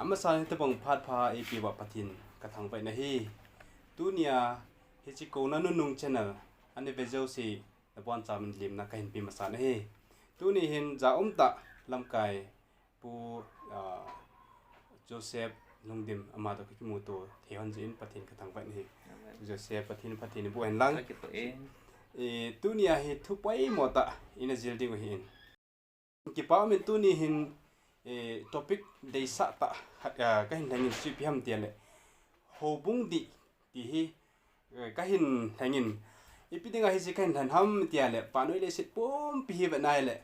amma san te bang phat pha e pi wa pathin ka thang pai na hi tunia he chi ko na nu nung channel ane bezo si na bon cham lim na kain pi masa na hi tuni hin za ta lam kai pu Joseph lungdim ama to ki mu to theon jin pathin ka thang pai ni Joseph pathin bu en lang e tunia hi thu pai mo ta ina jil ding hin ki pa mi tuni hin topic dei sa ta ka hin thangin si piam tian le Houbung di hi ka hin thangin ipidinga hi si kan than ham tian le pa noi le sit pom pi hi ba nai le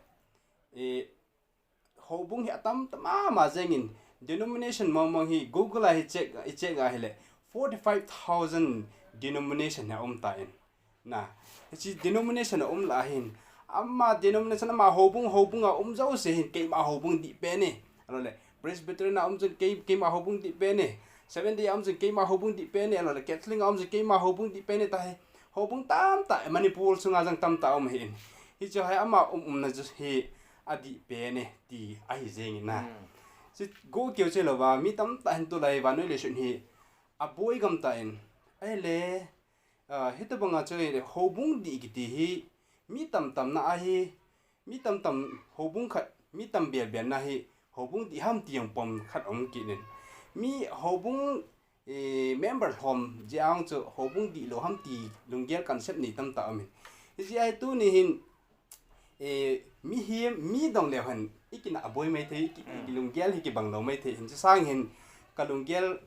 Houbung hi atam tama ma jengin denomination mong hi Google hi check ga hi le 45,000 denomination na ta in na chi denomination la hin amma denomination ma Houbung a zo se hin ke ma Houbung di pe ne alo le Presbyterian jun ke ma Houbung di pe ne 70 jun ke ma Houbung di pe ne alo le Catholic jun ke ma Houbung di pe ne ta he Houbung tam ta Manipur sunga jang tam ta hin hi cho hai ama na ju hi adi pe ne ti ai jeng na si go kyo che lo wa mi tam ta hin to lai wa noi le shun hi a boy gam ta in ai le hita banga chơi Houbung di ki ti hi mi tam na a hi mi tam Houbung khat mi tam bel na hi Houbung di ham tiang pom khat ki nen mi Houbung member hom jiang chu Houbung di lo ham ti lunggel concept ni tam ta amin ji ai tu ni hin mi dong le han ikina aboy mai the ki lunggel hi ki bang lo mai the hin sang hin ka lunggel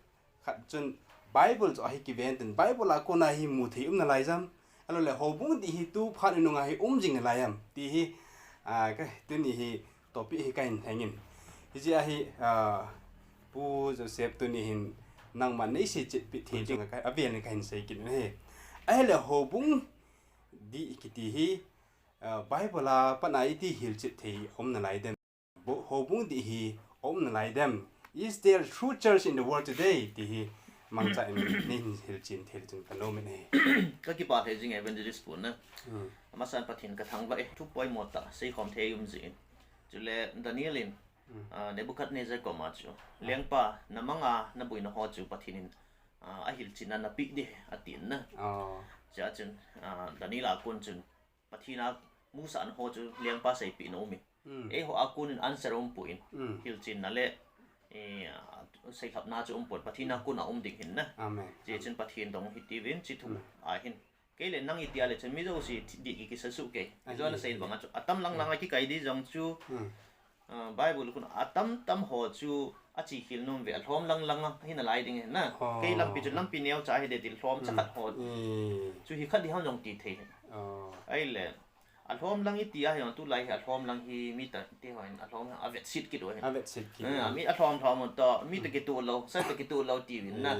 khat chun Bible cho hi ki venten Bible akona hi mu thi na lai jam alo le Houbung di hi tu phan nu nga hi jing na lai am ti hi ka tu ni hi topic hi kain hangin ji a hi pu Joseph tu ni hin nang man nei si chit pi thi jing ka aben ni kain sei kin he ai le Houbung di ki ti hi Bible la panai ti hil chit thi na lai dem Houbung di hi na lai dem is there true church in the world today ti hi mang cha nin hil chin thel chung kano me ne ka ki pa the jing evangelist pun na ma san pathin ka thang ba thu poi mo ta sei khom the yum ji chule Danielin Nebuchadnezzar ko ma chu leng pa namanga na bui na ho chu pathinin a hil chin na pi de atin na cha chun Daniela kun chun pathina musa an ho chu leng pa sei pi no mi e ho akun answer puin hil chin na le sei khap na chu pot pathina kuna ding hin na je chen pathin dong hi tivin chi thu a hin ke le nang itia le chen mi zo si di ki sa su ke zo na sei banga chu atam lang ki kai di jong chu Bible kun atam ho chu a chi hil nom ve hlom lang hin lai ding na ke lam pi neo cha he de til hlom cha khat ho chu hi khat di ham jong ti the ai le alhom lang itia yon tu lai alhom lang hi mi ta te hoin alhom avet sit ki do mi alhom thom to mi te ki tu lo sa te ki tu lo ti win na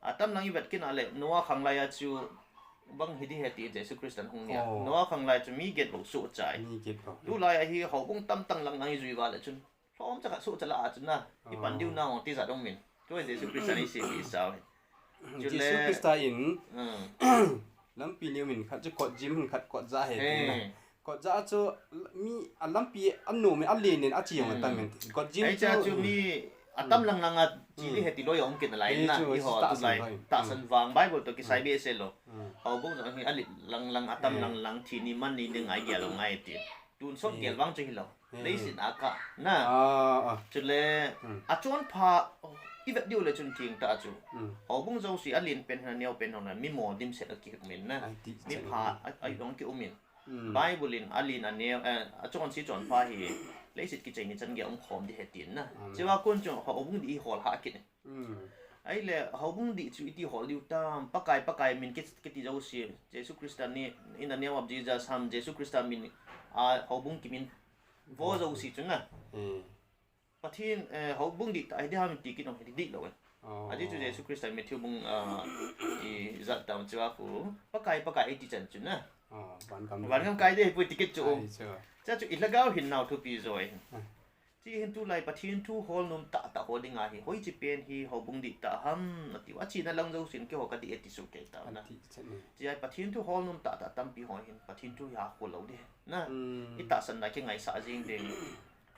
atam lang i vet kin ale noa khang lai chu bang hi di he ti Jesu Christian hung nia noa khang lai chu mi get lo su chai tu lai hi Houbung tam tang lang nang i zui wa le chun thom cha ka su cha la chun na i pan diu na ti za dong min tu Jesu Christian i si bi sao Jesu Christian in lam pi liu min khat chu ko jim khat ko za he na ko za chu mi alam pi anno me alle nen a chi yong ta men ko jim chu mi atam lang a chi li heti lo yong kin lai na i ho tu lai ta san wang Bible to ki sai be se lo Houbung zo hi ali lang atam lang thi ni man ni ngai ya lo ngai ti tun so gel wang chu hi lo nei sin aka na chu le a chon pha i vet diu le chun ting ta chu Houbung zo si alin pen ha neo pen na mi mo dim se ki min na mi pha ai dong ki umin Bible in alin aneo a chon si chon pha hi lấy sit ki chei ni chan ge khom di hetin na chewa kun chu Houbung di hol ha kin ai le Houbung di chu ti hol diu tam pakai min ki ti zo si Jesu Christian ni in the name of Jesus ham Jesu Christian min Houbung ki min vo zo si chu na pathin Houbung di ta ai ham ti ki no di lo aji chu Jesu Christian mi Houbung i zat tam chewa ku pakai ti chan chu na ban kam kai de pu ticket chu cha chu ilagao hin naw thu pi zoi chi hin tu lai pathin thu hol num ta holding a hi hoi chi pen hi Houbung di ta ham ti wa chi na lang zo sin ke ho ka ti eti su ke ta na chi ai pathin thu hol num ta tam pi ho hin pathin thu ya ho lo de na i ta san na ke ngai sa jing de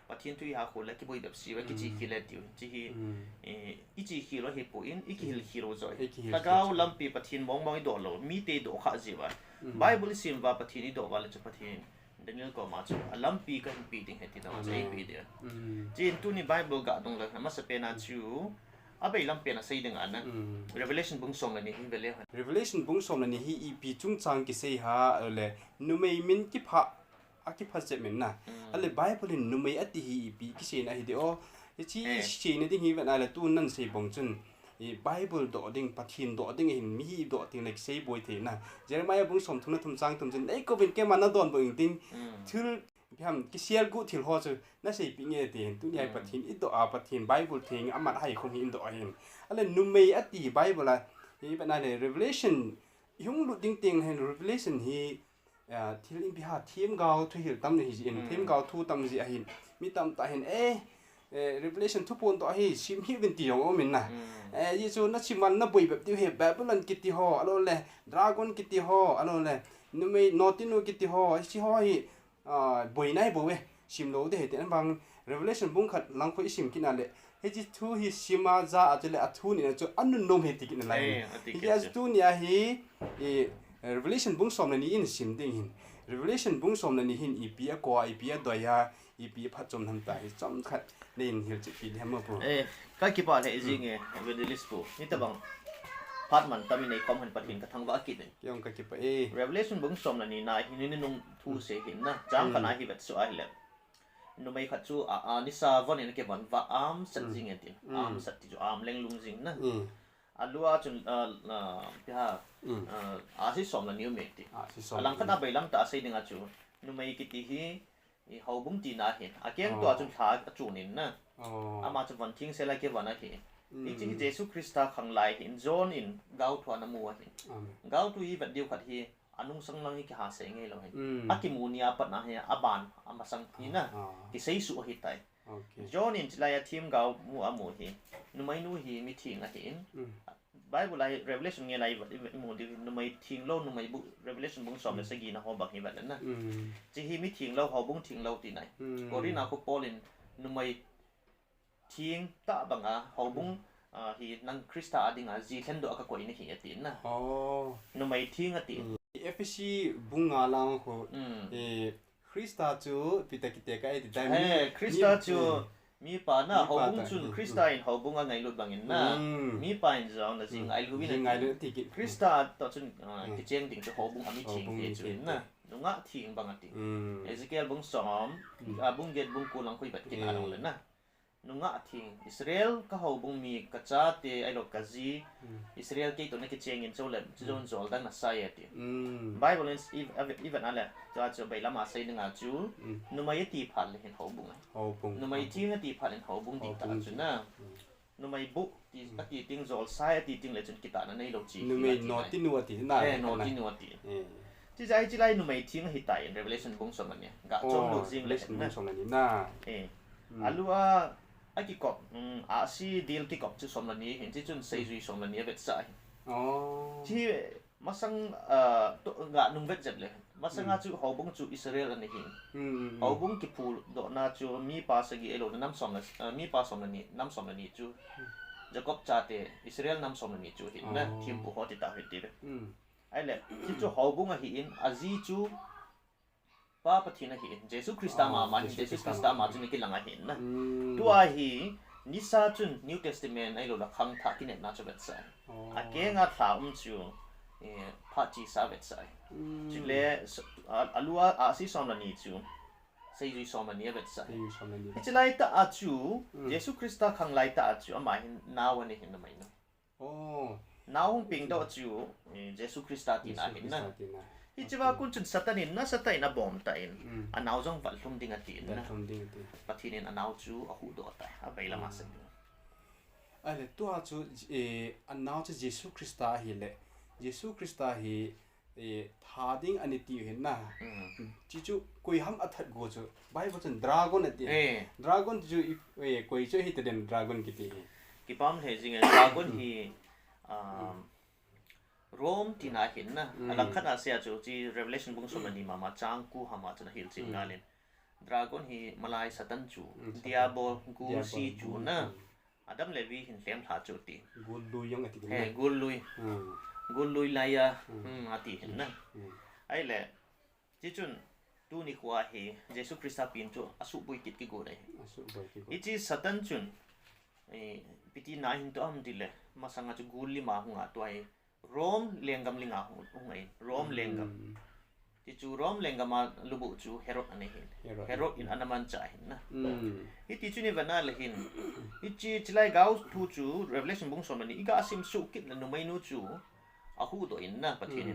ปะทินทุยหาคนและกี่บุยแบบสีไว้กี่จีคิเลติวจีฮีอีจีคิโลเฮปุอินอีกิฮิลคิโลจอยถ้าเก้าลำปีปะทินมองอีโดโลมีเตโดข้าจีวะไบเบิลซิมว่าปะทินอีโดว่าเลยจะปะทินเดนิเอลก็มาจูลำปีก็เห็นปีดิ่งเห็นที่นั่นจะไอปีเดียจีนตัวนี้ไบเบิลกะตรงเลยมาสเปนาจูอาไปลำเปียนสิ่งนั้นนะ Revelation บุ้งส่งเลยนี่ฮิเวล Revelation บุ้งส่งเลยนี่ฮีอีพีจุงจังกิเซียฮะเลยนุ่มไม่มินกิพะอากิพะเจ็บเหม็นนะอะไรไบเบิลนุ่มไม่อัติฮีอีพีกิเซียนะฮิเดียวที่เชียนี่ที่ฮีเป็นอะไรตัวนั่นเสียบงจุนไบเบิลดอดิ่งปะทินดอดิ่งเห็นมีดอดิ่งเล็กเสียบวยเถนะเจอร์มายบุ้งส่งทุนนั่นทุนจังทุนจุนก็เป็นแค่มันนั่นโดนบุ้งดิ่งที่พี่ฮำกิเซียกูที่หัวจูนั่นเสียปีเงี้ยเตียนตัวใหญ่ปะทินอิดอปะทินไบเบิลเถียงอามัดให้คงหินดอเห็นอะไรนุ่มไม่อัติไบเบิลละนี่เป็นอะไร Revelation ยุ่งลุดดิ่งเห็น Revelation ฮีที่ลิมพิหาทีมเก่าทุยหิลตั้มนี่เห็นทีมเก่าทูตั้มจีเห็นมีตั้มตาเห็นRevelation ทุกคนตัวฮีชิมฮีเป็นตีของโอเมนนะยิ่งส่วนนักชิมันนับบุยแบบที่เห็นแบบบุลันกิตติฮออะไรเลยดราก้อนกิตติฮออะไรเลยนุ่มไม่นอติโนกิตติฮอชิฮอฮีบุยไหนบุยชิมโลได้เห็นแต่บาง Revelation บุ้งขัดหลังคุยชิมกินอะไรเฮ้ยทูฮีชิมาจ้าอาจจะเลยอัทุนี่นะจู่อันนู้นนมเห็ดกินอะไรฮีอาจตุนี่ฮี Revelation บุ้งสมในนี้อินชิมดิ่งหิน Revelation บุ้งสมในนี้หินอีปีกว่าอีปีดอยาอีปีพัดจมทำตายจำขัดเล่นหิวจิปีเดียมปุ๊บก็คิดว่าเนี่ยจริงไงเวดิลิสปูนี่แต่บางพัดมันตามีในคอมหันปะทินกระทั่งว่ากิดเนี่ยยังก็คิดว่าRevelation บุ้งสมในนี้นายนี่นุ่งทูเสียหินนะจ้างขนาดที่แบบสวยเลยนุ่มไม่ขัดจู่นิสาวันนี้นักเก็บวันว่าสัตจริงไงทีสัตที่จู่เล็งลุงจริงนะลัวจนพี่ฮะสิสมในนี้ไม่ทีหลังขณะไปลำตาเสียดึงจู่นุ่มไม่กิดที่เขาบุ้งตีน่าเห็นเกี่ยงตัวจนขาจู่นินนะมาจะวันทิ้งเสร็จแล้วเก็บวันนั้นเห็นจริงๆเยซูคริสต์ขังไล่เห็นจอนอินเกาทัวน้ำมัวเห็นเกาตัวอีแบบเดียวขัดที่อันนุ่งสังลังที่หาเสียงไงเราเห็นกิมูนีอาปัดนะเห็นอาบานมาสังนี่นะที่เสียสุหิตไตจอนอินที่ไล่ทีมเกามัวมัวเห็นนุ่มไม่นู่เห็นมีทิ้งเห็นไบเบิลไล่ Revelation ไงไล่มัวที่นุ่มไม่ทิ้งโลนุ่มไม่บุ Revelation บุ้งสอบเลยสกีนะเขาบักเห็นแบบนั้นนะที่เห็นมีทิ้งโลเขาบุ้งทิ้งโลที่ไหนก็รีนาคุปอลินนุ่มไม่ทิ้งตาบังเขาบุ้งฮีนังคริสต์ดิ่งจีเทนโดก็กวยนี่เห็นตินนะนุ่มไม่ทิ้งตินFPC บุ้งงาลังเขาคริสต์จูพิตากิเตก้าที่ได้คริสต์จูมีป่านะเขาบุ้งจุนคริสต์อินเขาบุ้งไงลุดบังอินนะมีป่าอินจาวนะจิงไอลูวินคริสต์ต่อจุนกิเจงดิ่งจะเขาบุ้งอามิทิ้งเอจุนนะนุ่งะทิ้งบังติเอสเกลบุ้งสอมบุ้งเกตบุ้งกูลังคุยแบบกินอะไรเลยนะนุ่งะทิ้งอิสราเอลก็เขาบุ้งมีกระจาดไอโลกาซีอิสราเอลเกี่ยวกับนักเจงินโจเล่โจนโจลดังนัสไซเอติไบเบิลอีฟนั่นแหละจะไปละมาใส่หนึ่งจูนุ่มไม่ตีผ่านเลยเห็นเขาบุ้งนุ่มไม่ทิ้งตีผ่านเห็นเขาบุ้งติดตาจุนนะนุ่มไม่บุตีทิ้งโจลไซตีทิ้งเลยจนกิตานั่นในโลจีนุ่มไม่นอตินัวตีน่านอตินัวตีที่ใจที่ไรนุ่มไม่ทิ้งหิตาย Revelation บุ้งสมันเนี่ยกะจงดูจริงเลยนะสมันนี่น่าอัลว่าไอ้กิกอบซีดีลกิกอบจะสมนี้เห็นที่จุนเซจุยสมนี้เวทใส่ที่มาสังตัวงานนุ่งเวทเจ็บเลยมาสังอาจูเขาบุ้งจูอิสราเอลนี่เห็นเขาบุ้งกิปูโดนาจูมีปาสกีเอโลน้ำสมมีปาสมนี้น้ำสมนี้จูจะกบจ่าเตอิสราเอลน้ำสมนี้จูเห็นนะทีมผู้เขาติดตามเห็นดีเลยไอ้เล่ที่จูเขาบุ้งเห็นอาซีจูป้าปฏินะเห็นเยซูคริสต์มาเยซูคริสต์มาจุนกิลังเห็นนะตัวเห็นนิสาจุน New Testament ไอ้เราละคำทักที่เนี่ยน่าจะเป็นใช่เก่งอ่ะถามจูพระจีสาเป็นใช่จุเล่ลัวสิสอมละนี่จูเซจุสอมละนี่เป็นใช่จุไล่ตาจูเยซูคริสต์ขังไล่ตาจูมาเห็นนาวนี่เห็นทำไมนะนาวปิงดอจูเยซูคริสต์ที่น่าเห็นนะที่จะว่าคุณจุนสัตย์นินนะสัตย์น่ะบอมตายอันนาวจงวัลทุ่มดิ่งตีนนะปะทีนินอันนาวจูอาหูดอตายอาไปละมาสิ่งอะไรตัวจูอันนาวจะเยซูคริสต์ฮิเลเยซูคริสต์ฮิทาดิ่งอันนี้ตีเห็นนะจิจูคุยห้ามอัฐกูจูไบเบิลจุนดราก้อนตีดราก้อนจูคุยจูฮิตเดนดราก้อนกี่ตีกี่ปั๊มเฮจิงดราก้อนฮีโรมที่น่าเห็นนะหลังขณะเสียจูจี Revelation บุ้งสมนีมาจางกูหามาจนหิลจิงนั่นเอง dragon hi malai satan chu diabol gul si chu na adam levi hin tlem tha chu ti gul lui yang ati he gul lui laya ati hin na ai le chi chun tu ni khwa hi jesu christa pin chu asu bui kit ki go dai ichi satan chun piti na hin to am dile masanga chu gul li ma hunga to ai rom lengam linga hungai rom lengam ti chu rom lengama lubu chu herod ane hin herod in anaman cha hin na iti chu ni vana le hin ichi chilai gau tu chu revelation bung som ni iga sim su kit na no mai nu chu ahu do in na pathin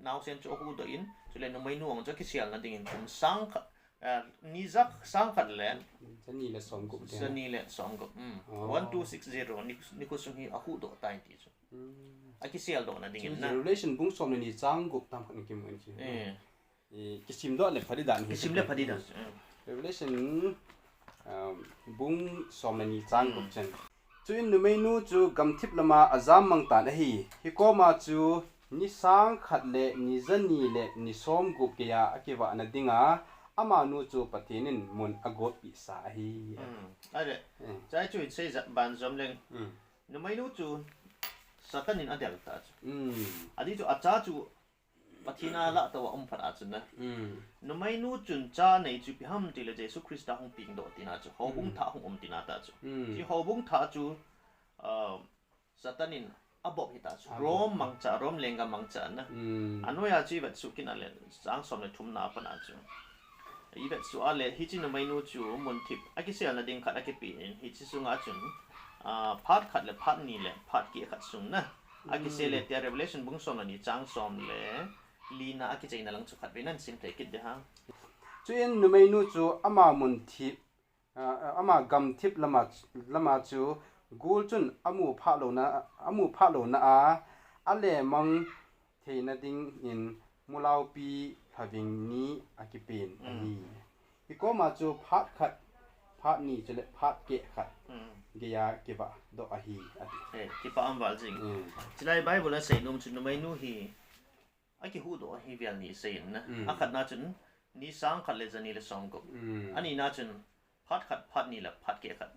now sen chu ahu do in chule no mai nu ong cha ki sial na ding kum sang nizak sang khat le sani le som gup 1260 ni ko sung hi ahu do tai ti chu aki sial do na ding na revelation bung som ni chang gup tam khan kim an chi ki sim do le phari dan sim le phari dan revelation bung som ni chang gup chen chuin nu mai nu chu gam thip lama azam mang ta na hi ko ma chu ni sang khat le ni zani le ni som gup ke ya akiwa na dinga ama nu chu patinin mun agot pi sa hi ade chai chu sei ban zom leng nu mai nu chu satan in adel ta adi chu acha chu pathina la to om phara chu na nu mai nu chun cha nei chu pi ham ti le jesu christa hong ping do tina chu Houbung tha hong om tina ta chu ji Houbung tha chu satan in abop hita chu rom mangcha rom lenga mangcha na anoya chi vet su kin ale sang som le thum na pa na chu i vet su ale hi chi nu mai nu chu mun thip aki se na ding khat aki pi hi chi su nga chun phat khat le phat ni le phat ki khat sung na aki se le tia revelation bung som ni chang som le lina aki chei na lang chu khat benan sim te kit de ha chuin nu mai nu chu ama mun thip ama gam thip lama chu gul chun amu pha lo na a ale mang theina ding in mulau pi having ni akipin ani iko ma chu phat khat phat ni chele phat ke khat geya ke ba do a hi ati ki pa am wal jing chilai bible la sei num chun mai nu hi aki hu do hi vial ni sei na akhat na chun ni sang khat le jani le som ko ani na chun phat ni la phat ke khat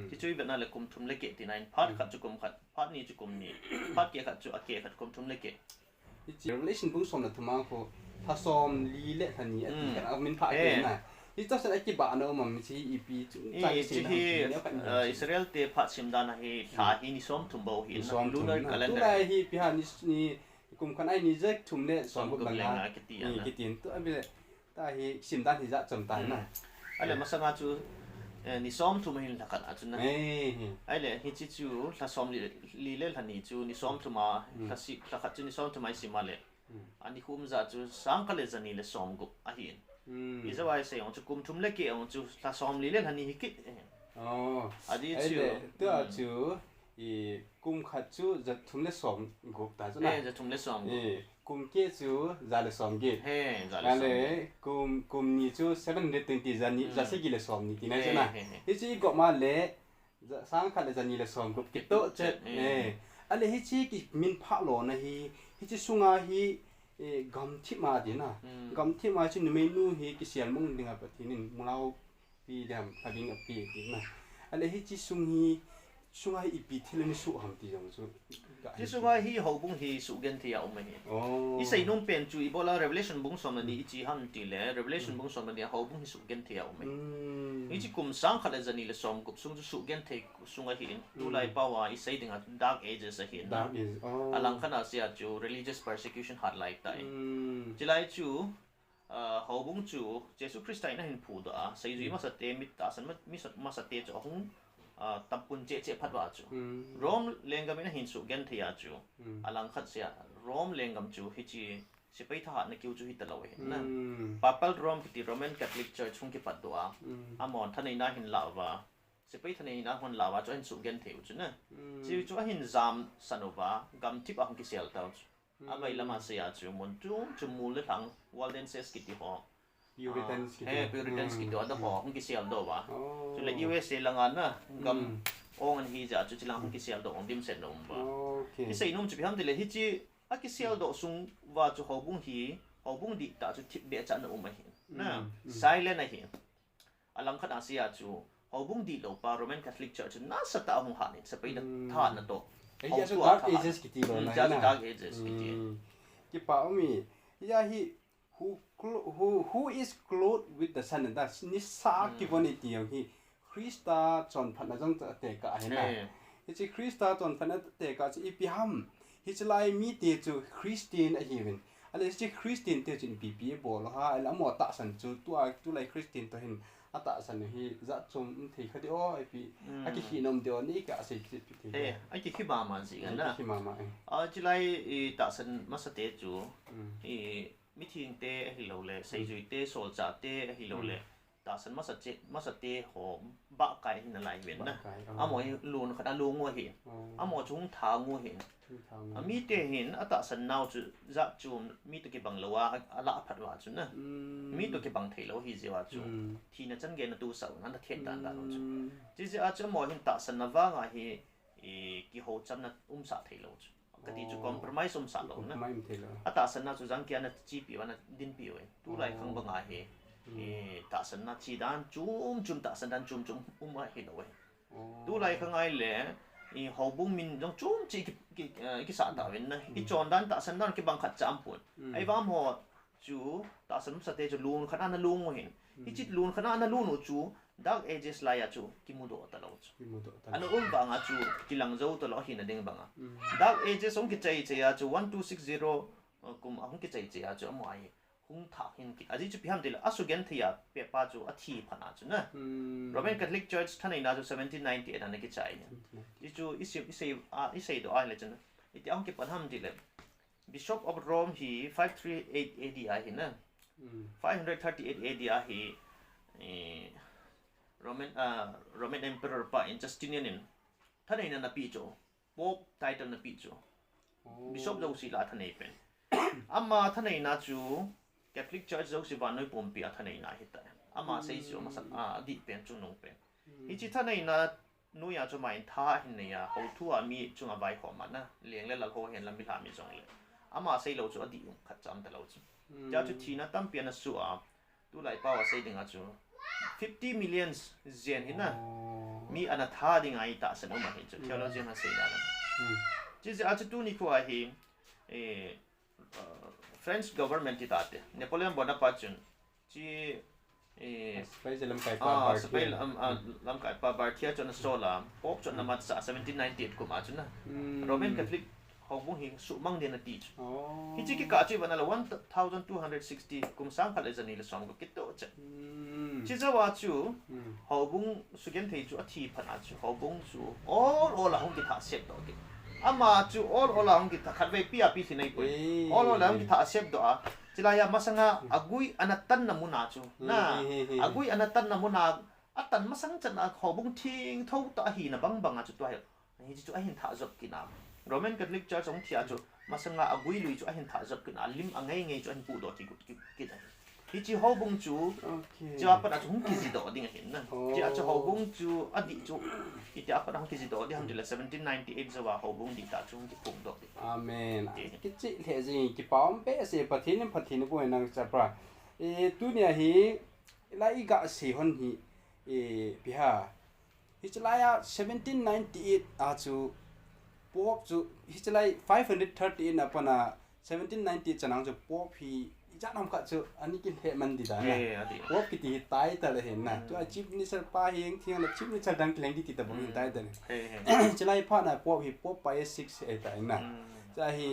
ti chui bena le kum thum le ke ti nain phat khat chu kum khat phat ni chu kum ni phat ke khat chu ake khat kum thum le ke revelation bung som na thuma ko tha som li le thani ati kan min pha ke na i to san aki ba no mam chi ep chu chai si hi israel te phat sim da na hi tha hi ni som thum bo hi lunar calendar tu hi pi ha ni kum khan ai ni jek thum le som ko bang na ki tin to abi ta hi sim dan hi za cham ta na ale masanga chu ni som thum hin lakat a chu na ale hi chi chu la som li le thani chu ni som thuma la si la khat chu ni som thumai si ma le ani khum za chu sang ka le zani le som gu a hin is why say on chu kum thum le ke on chu la som li le thani hi ki adi chu to chu i kum khat chu za thum le som gu ta chu na za thum le som kum ke chu za le som ge za le kum ni chu 720 za ni za se gi le som ni ti na chu na hi chi go ma le sang khat le za ni le som gu ki to che ale hi chi ki min pha lo na hi chi sunga hi gam thi ma di na gam thi ma chi nu nu hi ki sial mong dinga pathinin mulau pi dam having a pi ti na ale hi chi sunga hi pi thilani su ham ti jong chu chi sunga hi Houbung hi su gen thi ya om hi i sei num pen chu i bola revelation bung som ni chi han ti le revelation bung som ni Houbung hi su gen thi ya om i chi kum sang khala zani le som gup sung su gen the sunga hi in tu lai pawa i sei dinga dark ages a hi alang khana sia chu religious persecution hard like tai chilai chu Houbung chu jesu christa ina hin phu da sei zui ma sa te mit ta san ma sa te chu hung tampun che phatwa chu rom lengam ina hin su gen thia chu alang khat sia rom lengam chu hi chi sipai tha na kiu chu hi talaw he na papal rom ki roman catholic church hung ki patwa amon thanai na hin lawa sipai thanai na hon lawa chu hin su gen theu chu na chi chu hin zam sanova gam tip ang ki sel taw amai lama sia chu mon chu mul le thang waldenses ki ti ho Puritans ki do da ho hung ki sel do wa chu le USA langa na gam ong an hi ja chu chilang hung ki sel do ong dim sen no ba ki sei num chu bi ham de le hi chi a ki sel do sung wa chu Houbung di ta chu tip de cha na um hi na silent a hi alang khat asia chu Houbung di lo pa Roman Catholic Church na sa ta hong hanin sa pai tha na to ai ya so dark ages kiti lo na ja dark ages kiti ki pa mi ya hi who is clothed with the sun da ni sa ki boni ti hi Krista chon phan na jong te ka hai na hi chi Krista chon phan na te ka chi pi ham hi chlai mi te chu Christian a hi win ale chi Christian te chin pi pi bol ha ala mo ta san chu tu lai Christian to hin ata san hi za chum thi khadi o ai pi a ki hi nom de ni ka se ti ti ai ki ba man si gan na ki ma ma a chi lai ta san ma sa te chu mi thing te hi lo le sei zui te sol cha te hi lo le ta san ma sa te ho ba kai hin lai wen na a mo lun khada lu ngo hi a mo chung tha ngo hin a mi te hin ata san nau chu za chum mi to ki bang lawa ala phat wa chu na mi to ki bang thei lo hi je wa chu thi na chan ge na tu sa na thet dan da lo chu ji ji a chu mo hin ta san na wa nga hi ki ho chan na sa thei lo chu ka ti chu compromise sa lo na ata san na chu jang kya na chi pi wa na din pi we tu lai khang ba nga hi ta san na chi dan chum ta san dan chum ma hi lo we tu lai khang ai le Houbung min jong chum chi ki sa ta wen na ki chon dan ta san dan ki bang khat cham pun ai wa mo chu ta san sa te chu lun khana na lung hin ki chit lun khana na lun chu dark ages la ya chu ki mu do ta lo chu ano ba nga chu ki lang zo to lo hin na ding ba nga dark ages ong ki chai ya chu 1260 kum ahong ki chai ya chu mo ai hung tha hin ki aji chu pham de la asu gen thia pe pa chu a thi phana chu na Roman Catholic Church thanai na chu 1798 an ki chai ni ji chu isei do ai le chen iti ang ki panham di le Bishop of Rome hi 538 AD hi na 538 AD hi Roman Emperor pa in Justinian in thanai na pi chu Pope title na pi chu Bishop do si la thanai pen amma thanai na chu Catholic Church zo si vanoi pom pi thanai na hita ama sei chu ma sa di pen chu nong pen ichi thanai na nu ya chu mai tha hin ne ya ho thu a mi chu nga bai ho ma na leng le la ho hen la mi la mi jong le ama sei lo chu adi yung khat cham ta lo chu ja chu thina tam pi na su a tu lai pa wa sei ding a chu 50 million zen hin na mi ana tha ding ai ta sa no ma hin chu theology na sei da na ji a chu tu ni ko a hi French government ti tate Napoleon Bonaparte chi special lam kai pa lam kai pa Barthia chon sola pop chon na mat sa 1798 ko ma chun na Roman Catholic Houbung hi su mang de na ti hi chi ki ka chi bana la 1260 kum sang khale jani le som ko kito cha chi za wa chu Houbung su gen thei chu a thi phana chu Houbung chu all hong ki tha set do ki ama chu all hong ki tha khat ve pi a pi sinai ko all hong ki tha set do a chila ya masanga agui anatan na muna chu na agui anatan na muna atan masang chan a Houbung thing thau ta hi na bang chu to hi chu a hin tha jok ki na Roman Catholic Church ong thia chu masanga agui lui chu a hin tha jok ki na lim angai ngai chu an pu do ti ki da hi chi Houbung chu cha pa na chu ki ji do ding hin na cha chu Houbung chu adi chu ki ta pa na ki ji do di ham de 1798 zawa Houbung di ta chu ki pung do amen ki chi le ji ki paum pe se pathin bo na cha pra tu nia hi la I ga se hon hi biha hi chala ya 1798 a chu pop chu hi chala 538 na pa na 1790 chanang chu pop hi ja nam ka chu ani ki he man di da na pop ki ti tai ta le hen na tu a chief minister pa hieng thiang la chief minister dang kleng di ti ta bong tai da ne chala pa na pop hi pop pa 6 e ta na cha hi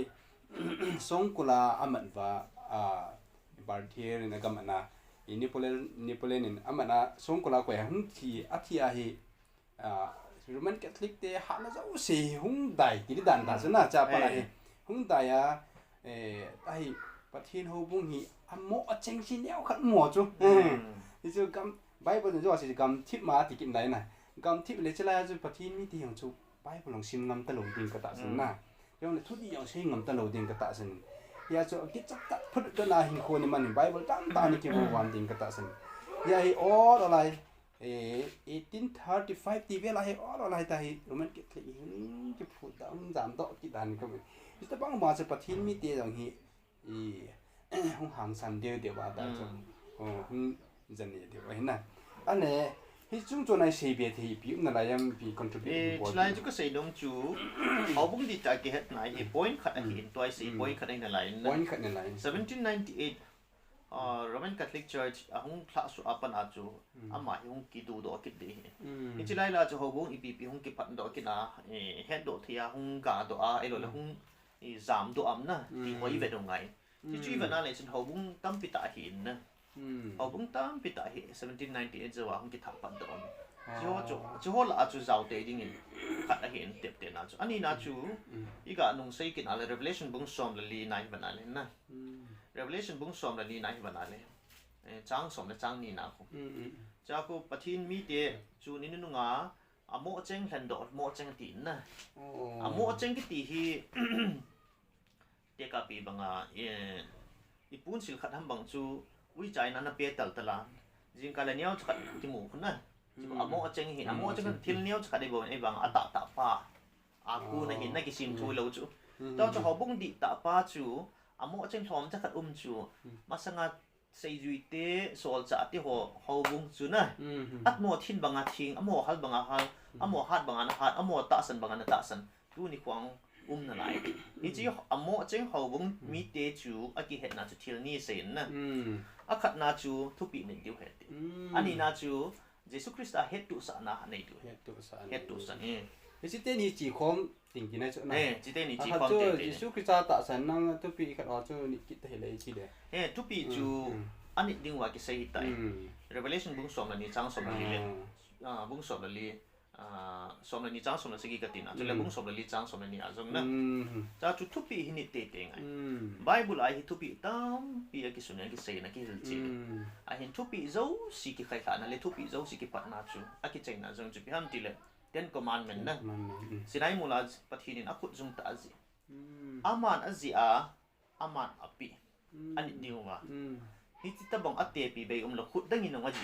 song kula aman wa Barthia na gamana Napoleon in amana song kula ko hung thi athia hi Roman Catholic te ha na zo se hung dai ti dan da na cha pa hi hung dai ya ai pathin Houbung hi amo a cheng si neo khat mo chu ti chu gam Bible jo si gam thip ma ti kin dai na gam thip le chala ju pathin mi ti hang chu Bible long sim ngam ta lo ding ka ta san na yo ne thu di yang se ngam ta lo ding ka ta san ya chu ki chak ta phut ka na hin kho ni man Bible tam ta ni ki mo wan ding ka ta san ya hi all alai 1835 ti vela hi all alai ta hi Roman Catholic ki phu da jam do ki dan ko mi ta bang ma se pathin mi te jang hi hung hang san de ba da chu hung jan ne de wa na anh này hi chung cho này xây biệt thì bị nó lại em bị contribute lại chú có xây đông chú Houbung đi tại cái hết này point khát hiện tôi xây point khát này lại point khát này lại 1798 Roman Catholic Church hung thả su apan aju ama hung kidu do kit de hi chilai la chu Houbung ipp hung ki phan do kina head do thia hung ga do a elo la hung zam do am na ti hoi ve do ngai ti chui va na le chen Houbung tam pi ta hin na Houbung tam pi ta hi 1798 zawa hung ki thap pan do chu ho la chu zau te ding in khat a hin tep te na chu ani na chu iga nung sei kin ala revelation bung som la li nai va na le na Revelation bung som la ni nai va na le chang som la chang ni na ko cha ko pathin mi te chu ni nu nga amo cheng hlan do mo cheng tin na amo cheng ki ti hi te ka pi banga ipun sil khat ham bang chu ui chai na na pe tal tala jing ka la niao khat ti mu khna chu amo cheng hi amo cheng thil niao khat de bo ai bang ata ta pa a ku na hin na ki sim thu lo chu ta chu Houbung di ta pa chu amo cheng thom cha khat chu masanga sei jui te sol cha ti Houbung chu na at mo thin banga thing amo hal banga hal amo hat banga na hat amo ta san banga na ta san tu ni kwang na lai ni chi amo cheng Houbung mi te chu aki het na chu thil ni sein na a khat na chu thu pi ni diu het ani na chu Jesus Christ a het tu sa na nei tu het tu sa ni chỉ tên ni chỉ khom tình cái này chỗ này chỉ tên ni chỉ khom tên thì số cái cha tạ sản năng tu pi cái đó cho ni kít thể lấy chi đấy thu pi chu anh định đinh vào cái xây tại Revelation bung som là ni trang som là li bung som là li som là ni trang som là segi katina cho là bung som là li trang som là ni azong na cha chu thu pi hi ni te te ngai Bible ai hi thu pi tam pi cái sunan cái xây na cái hil chi ai hin thu pi zo si ki khai thana le thu pi zo si ki pat na chu a ki cheng na zong chu pi ham ti le Ten Commandment na sinai mula pathinin akut zum ta azi aman azi aman api ani diwa hiti tabang ate pi be lo khut dang ino ngaji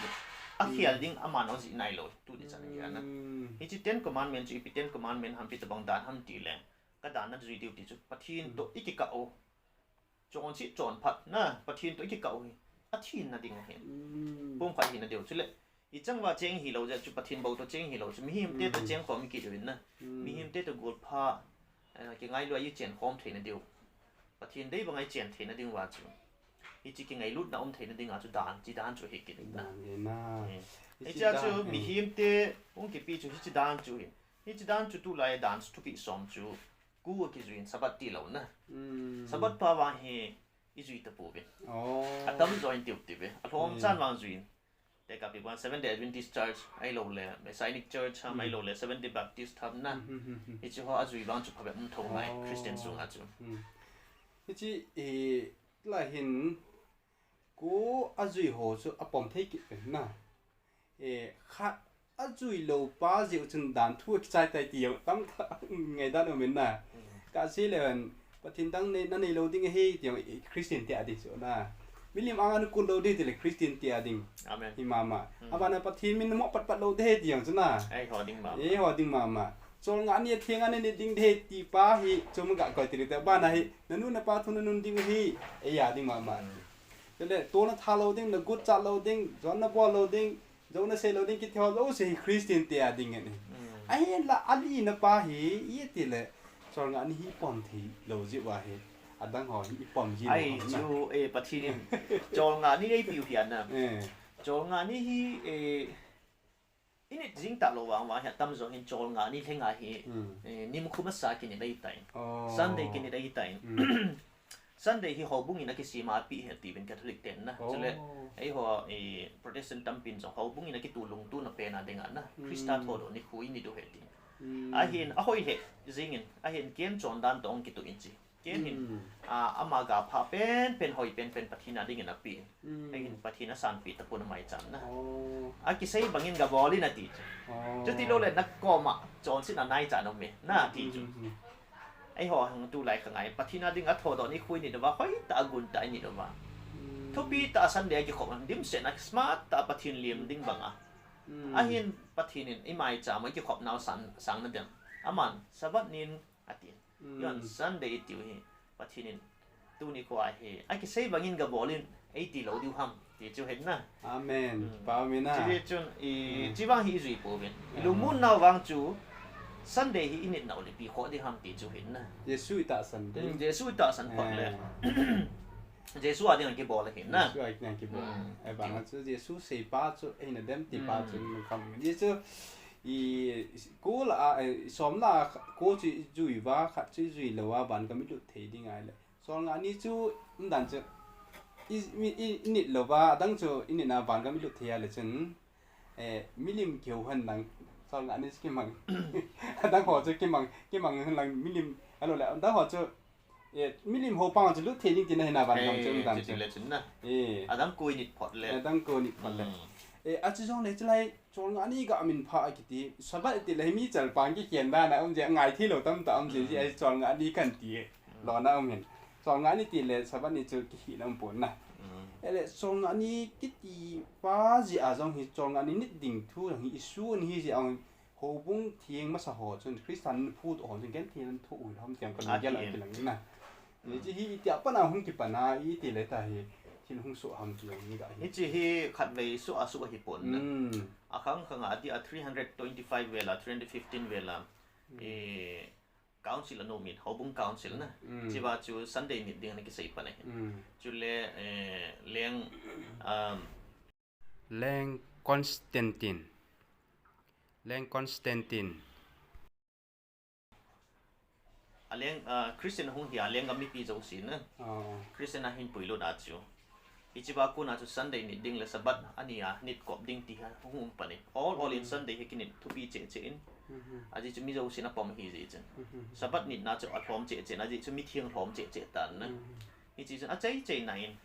akhial ding aman ozi nai lo tu di chan ya na hiti Ten Commandment chi pi Ten Commandment ham pi tabang dan ham ti le ka dan na zui diu ti chu pathin to ikika o chon chi chon phat na pathin to ikika o athin na ding hen pom kha hin na diu chu le ichang wa cheng hi lo ja chu pathin bo to cheng hi lo chu mi him te to cheng khom ki rin na mi him te to gol pha ki ngai lo yi chen khom thein na diu pathin dei bangai chen thein na ding wa chu i chi ki ngai lut na thein na ding a chu dan chu hi ki na i cha chu mi him te ong ki pi chu hi chi dan chu hi chi dan chu tu lai dan chu pi som chu ku ki zuin sabat ti lo na sabat pa wa he i zui ta pu be atam join ti ti be a thom chan wang zuin te ka pi 7 Adventist Church ai lo le Messianic Church ha mai lo le 7 Baptist tham na i chi ho azui bang chu phabe thong mai Christian sung a chu cái chi là hình cố azui hồ chu apom thei ki na khat azui lo pa jiu chun dan thu chai tai tiang tam ngày da no men na ka si le pathin dang ne na nei lo ding he tiang Christian ti adi chu na William angan kun lo de le Christian ti ading amen mama abana pathin min mo pat lo de tiang chu na ai ho ding mama chol nga ni thiang an ni ding de ti pa hi chum ga ko ti ta ba na hi nanu na pa thu nanu ding hi e ya ding mama le to na tha lo ding na good cha lo ding jon na bo lo ding jo na se lo ding ki theo lo se Christian ti ading ni ai la ali na pa hi ye ti le chol nga ni hi pom thi lo ji wa hi adang ho hi pom ji ai chu pathin chol nga ni ei piu hian na chol nga ni hi ini jing ta lo wang wa ya tam zo hin chol nga ni thenga hi nim khuma sa ki ni dai tai Sunday ki ni dai tai Sunday hi Houbung ina ki sima pi he ti ben Catholic ten na chule ai ho Protestant tampin zo Houbung ina ki tulung tu na pe na denga na Krista thodo ni khui ni do he ti a hin a hoi he jingin a hin kem chon dan tong ki tu in chi kem hin amaga pha pen hoi pen pathina ding na pi a hin pathina san pi ta pun mai chan na a ki sei bangin ga boli na ti chu ti lo le nak ko ma chon sin na nai cha no me na ti chu ai ho hang tu lai khangai pathina ding a thodo ni khui ni do ba hoi ta gun ta ni do ba thopi ta san de ki khom dim se na smart ta pathin lim ding banga a hin pathinin imai cha mai ki khop naw sang na dem aman sabat nin atin yon Sunday ti hi pathinin tu ni ko a he a ki sei bangin ga bolin 80 lo diu ham thì chú hết na Amen bao mi na chỉ chun chỉ vang hi duy bộ bên lu mun nào vang chú Sunday hi init nào để bị khó đi ham thì chú hết na Yesu ta san de Giêsu ta san phật lệ Giêsu ở đây cái bộ là hiện na Yesu ai nang ki bo ai ba nga chu Yesu sei pa chu ai na dem ti pa chu kam Yesu cô là xóm là cô chỉ duy và khát chỉ duy là và bạn cầm được thấy đi ngay là xóm là ní chú đàn chứ nít là và đang cho nít là bạn cầm được thấy là chân milim kiểu hơn đằng xóm là ní cái măng đang họ cho cái măng hơn đằng milim alo lại đang họ cho milim hồ bang cho lúc thấy đi này là bạn cầm cho đàn chứ đang coi nít phật lệ đang coi nít phật lệ aci jong le chlai chol nga ni ga min pha kiti sabat ti le mi chal pang ki kian da na je ngai thi lo tam ta je ai chol nga ni kan ti lo na men chol nga ni ti le sabat ni chu ki hi nam pon na ele chol nga ni ki ti pa ji a jong hi chol nga ni nit ding thu hi su ni ji ang Houbung thieng ma sa ho chun Christian food on jeng ken thian thu u ham tiang kan ya la ki lang na ni ji hi ti pa na hung ki pa na i ti le ta hi hin hung su ham ti ni ga hi chỉ hi khát về số hi pon na khang khang adi 325 về là 315 về là council no meet Houbung council na chỉ ba chú Sunday meeting này cái gì pa này chú le Leng Constantine leng Christian hung hi leng gam mi pi zo sin na Christian hin puilo da chu ichiba ko na chu Sunday ni ding le sabat ania nit kop ding ti ha hung pa ni all in Sunday he kinit to be che in aji chu mi zo sin a pom hi ji chen sabat ni na chu a pom che aji chu mi thiang pom che tan na ichi chu a chei nai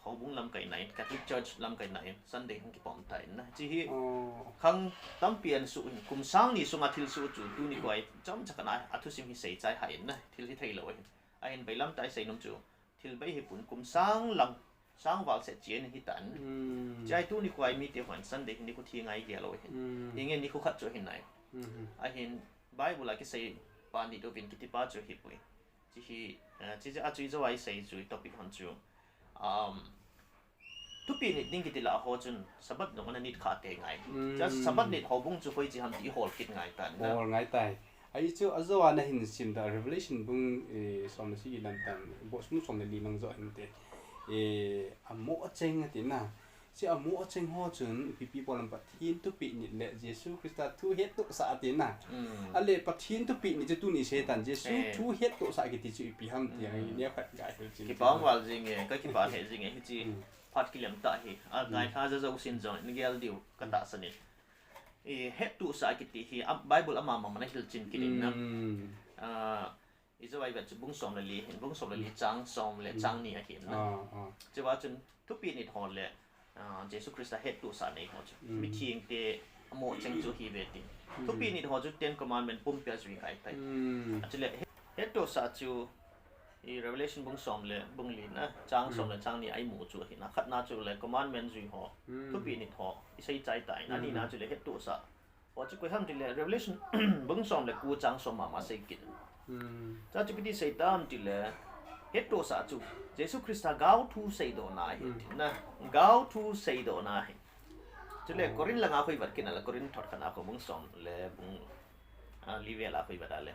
Houbung lam kai nai Catholic Church lam kai nai Sunday hung ki pom tai na chi hi khang tam pian su kum sang ni sunga thil su chu tu ni kwai chom chakana athu sim hi sei chai hai na thil hi thei lo a in bailam tai sei nom chu thil bai hi pun kum sang wal se chien hi tan chai tu ni kwai mi te hwan Sunday ni ku thi ngai ge lo hi nge ni ku khat chu hin nai a hin Bible la ki sei pa ni do vin ki ti pa chu hi pui chi hi chi a chui zo ai sei chu topic han chu tu pi ni ding ki ti la ho chun sabat no na nit kha te ngai just sabat ni Houbung chu hoi chi ham ti hol kit ngai tan na hol ngai tai ai chu azawa na hin sim da revelation bung som si lan tan bo smu som le li nang zo hin te amo cheng ti na si amo cheng ho chun pi polam pa thin tu pi ni le Jesu Christa thu het tu sa ti na ale pa thin tu pi ni chu tu ni se tan Jesu thu het tu sa ki ti chu pi ham ti ai ne khat ga hi ki bang wal jing e ka ki ba he jing e hi chi phat ki lem ta hi a ngai tha za zo sin zo ni gel diu ka ta sa ni het tu sa ki ti hi Bible ama ma na hil chin ki ni na izawai ba chu bung som le li chang som le chang ni a hi na chu ba chun tu pi ni thon le Jesu Christa het tu sa nei ho chu mi thieng te amo cheng chu hi ve ti tu pi ni ho chu 10 commandment pum pya zui kai tai achile het tu sa chu Revelation bung som le bung li na chang som le chang ni ai mu chu hi na khat na chu le commandment zui ho tu pi ni ho isai chai tai na ni na chu le het tu sa ho chu ko ham ti le Revelation bung som le ku chang som ma sei kin cha chu ki sei tam ti le het tu sa chu Jesu Christa gao thu sei do na hi na gao thu sei do na hi chule korin la nga khoi wat kin la korin thot khana ko bung som le bung live la khoi wat ale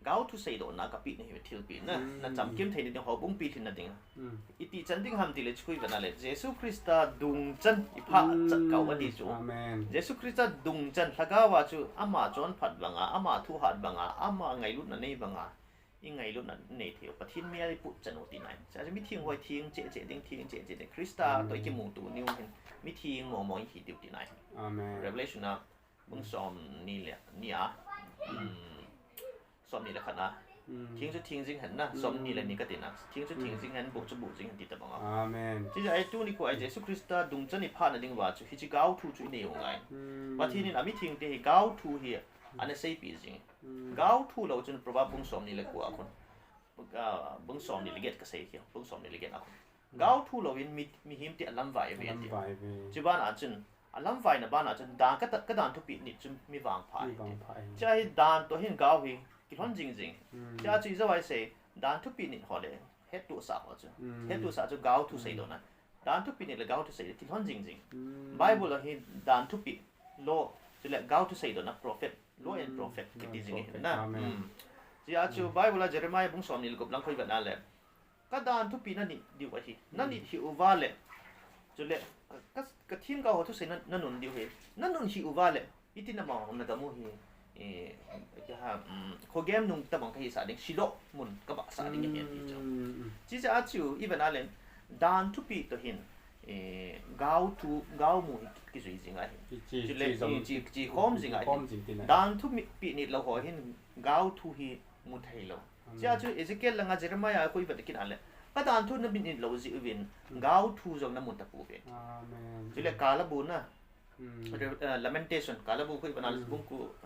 gao thu sei do na ka pi ni thil pi na cham kim thei ni Houbung pi thin na ding iti chan ding ham ti le chui bana le Jesu Christa dung chan i pha chat ka wa di chu amen Jesu Christa dung chan thaga wa chu ama chon phat banga ama thu hat banga ama ngai lut na nei banga ngai lut na nei theu pathin mi ai pu chan oti nai cha mi thieng hoi thieng che ding thieng che ding Christa toi ki mu tu niu hin mi thieng mo mo hi ti nai amen Revelation na bung som ni le ni a som ni le khana thieng chu thieng jing han na som ni le ni ka ti na thieng chu thieng jing han bu chu bu jing han ti ta bang amen chi ai tu ni ko ai Jesu Christa dung chan ni pha na ding wa chu hi chi gao thu chu ni ngai pathin ni na mi thieng te gao thu hi ane sei pi jing gao thu lo chun probab bung som ni le ku akon bung som ni le get ka sei hi bung som ni le get akon gao thu lo in mi him ti alam vai ve ti chi ban a chun alam vai na ban a chun da ka dan thu pi ni chun mi wang phai chai dan to hin gao hi ki hon jing cha chi zo ai sei dan thu pi ni ho le het tu sa ho chun het tu sa chu gao thu sei do na ดานทุปีนี่ละ How to say ที่ท่อนจริงๆ Bible ละเห็นดานทุปีโลจะละ How to say ตัวนะ prophet law and prophet ที่จริงๆนะจีอาจู Bible ละ Jeremiah บุ้งสอนนี่ละกบลังคุยแบบนั้นแหละก็ดานทุปีนั่นนี่ดีกว่าที่นั่นนี่ฮิววาเลยจะละก็ทีม How to say นั่นนุ่นดีกว่านั่นนุ่นฮิววาเลยอีที่นั่นมองนั่นก็มุ่งจะหาโคเกมนุ่งตะบังที่สาดิ่งชิโลมุนก็บะสาดิ่งอย่างนี้จีจะอาจูอีแบบนั้นเลยดานทุปีตัวเห็นก้าวมูกี่สุดจริงไงจีเล่จีคอมจริงไงดานทุปีนี่เราขอเห็นก้าวทุฮีมุทัยเราจีอาจูเอเซเกลลังอาเจรมายาคุยแบบกินอะไรก็ดานทุนั่นเป็นเราจีวินก้าวทุจงน้ำมุนตะปูเป็นจีเล่กาลบุนนะlamentation kala bu khoi banal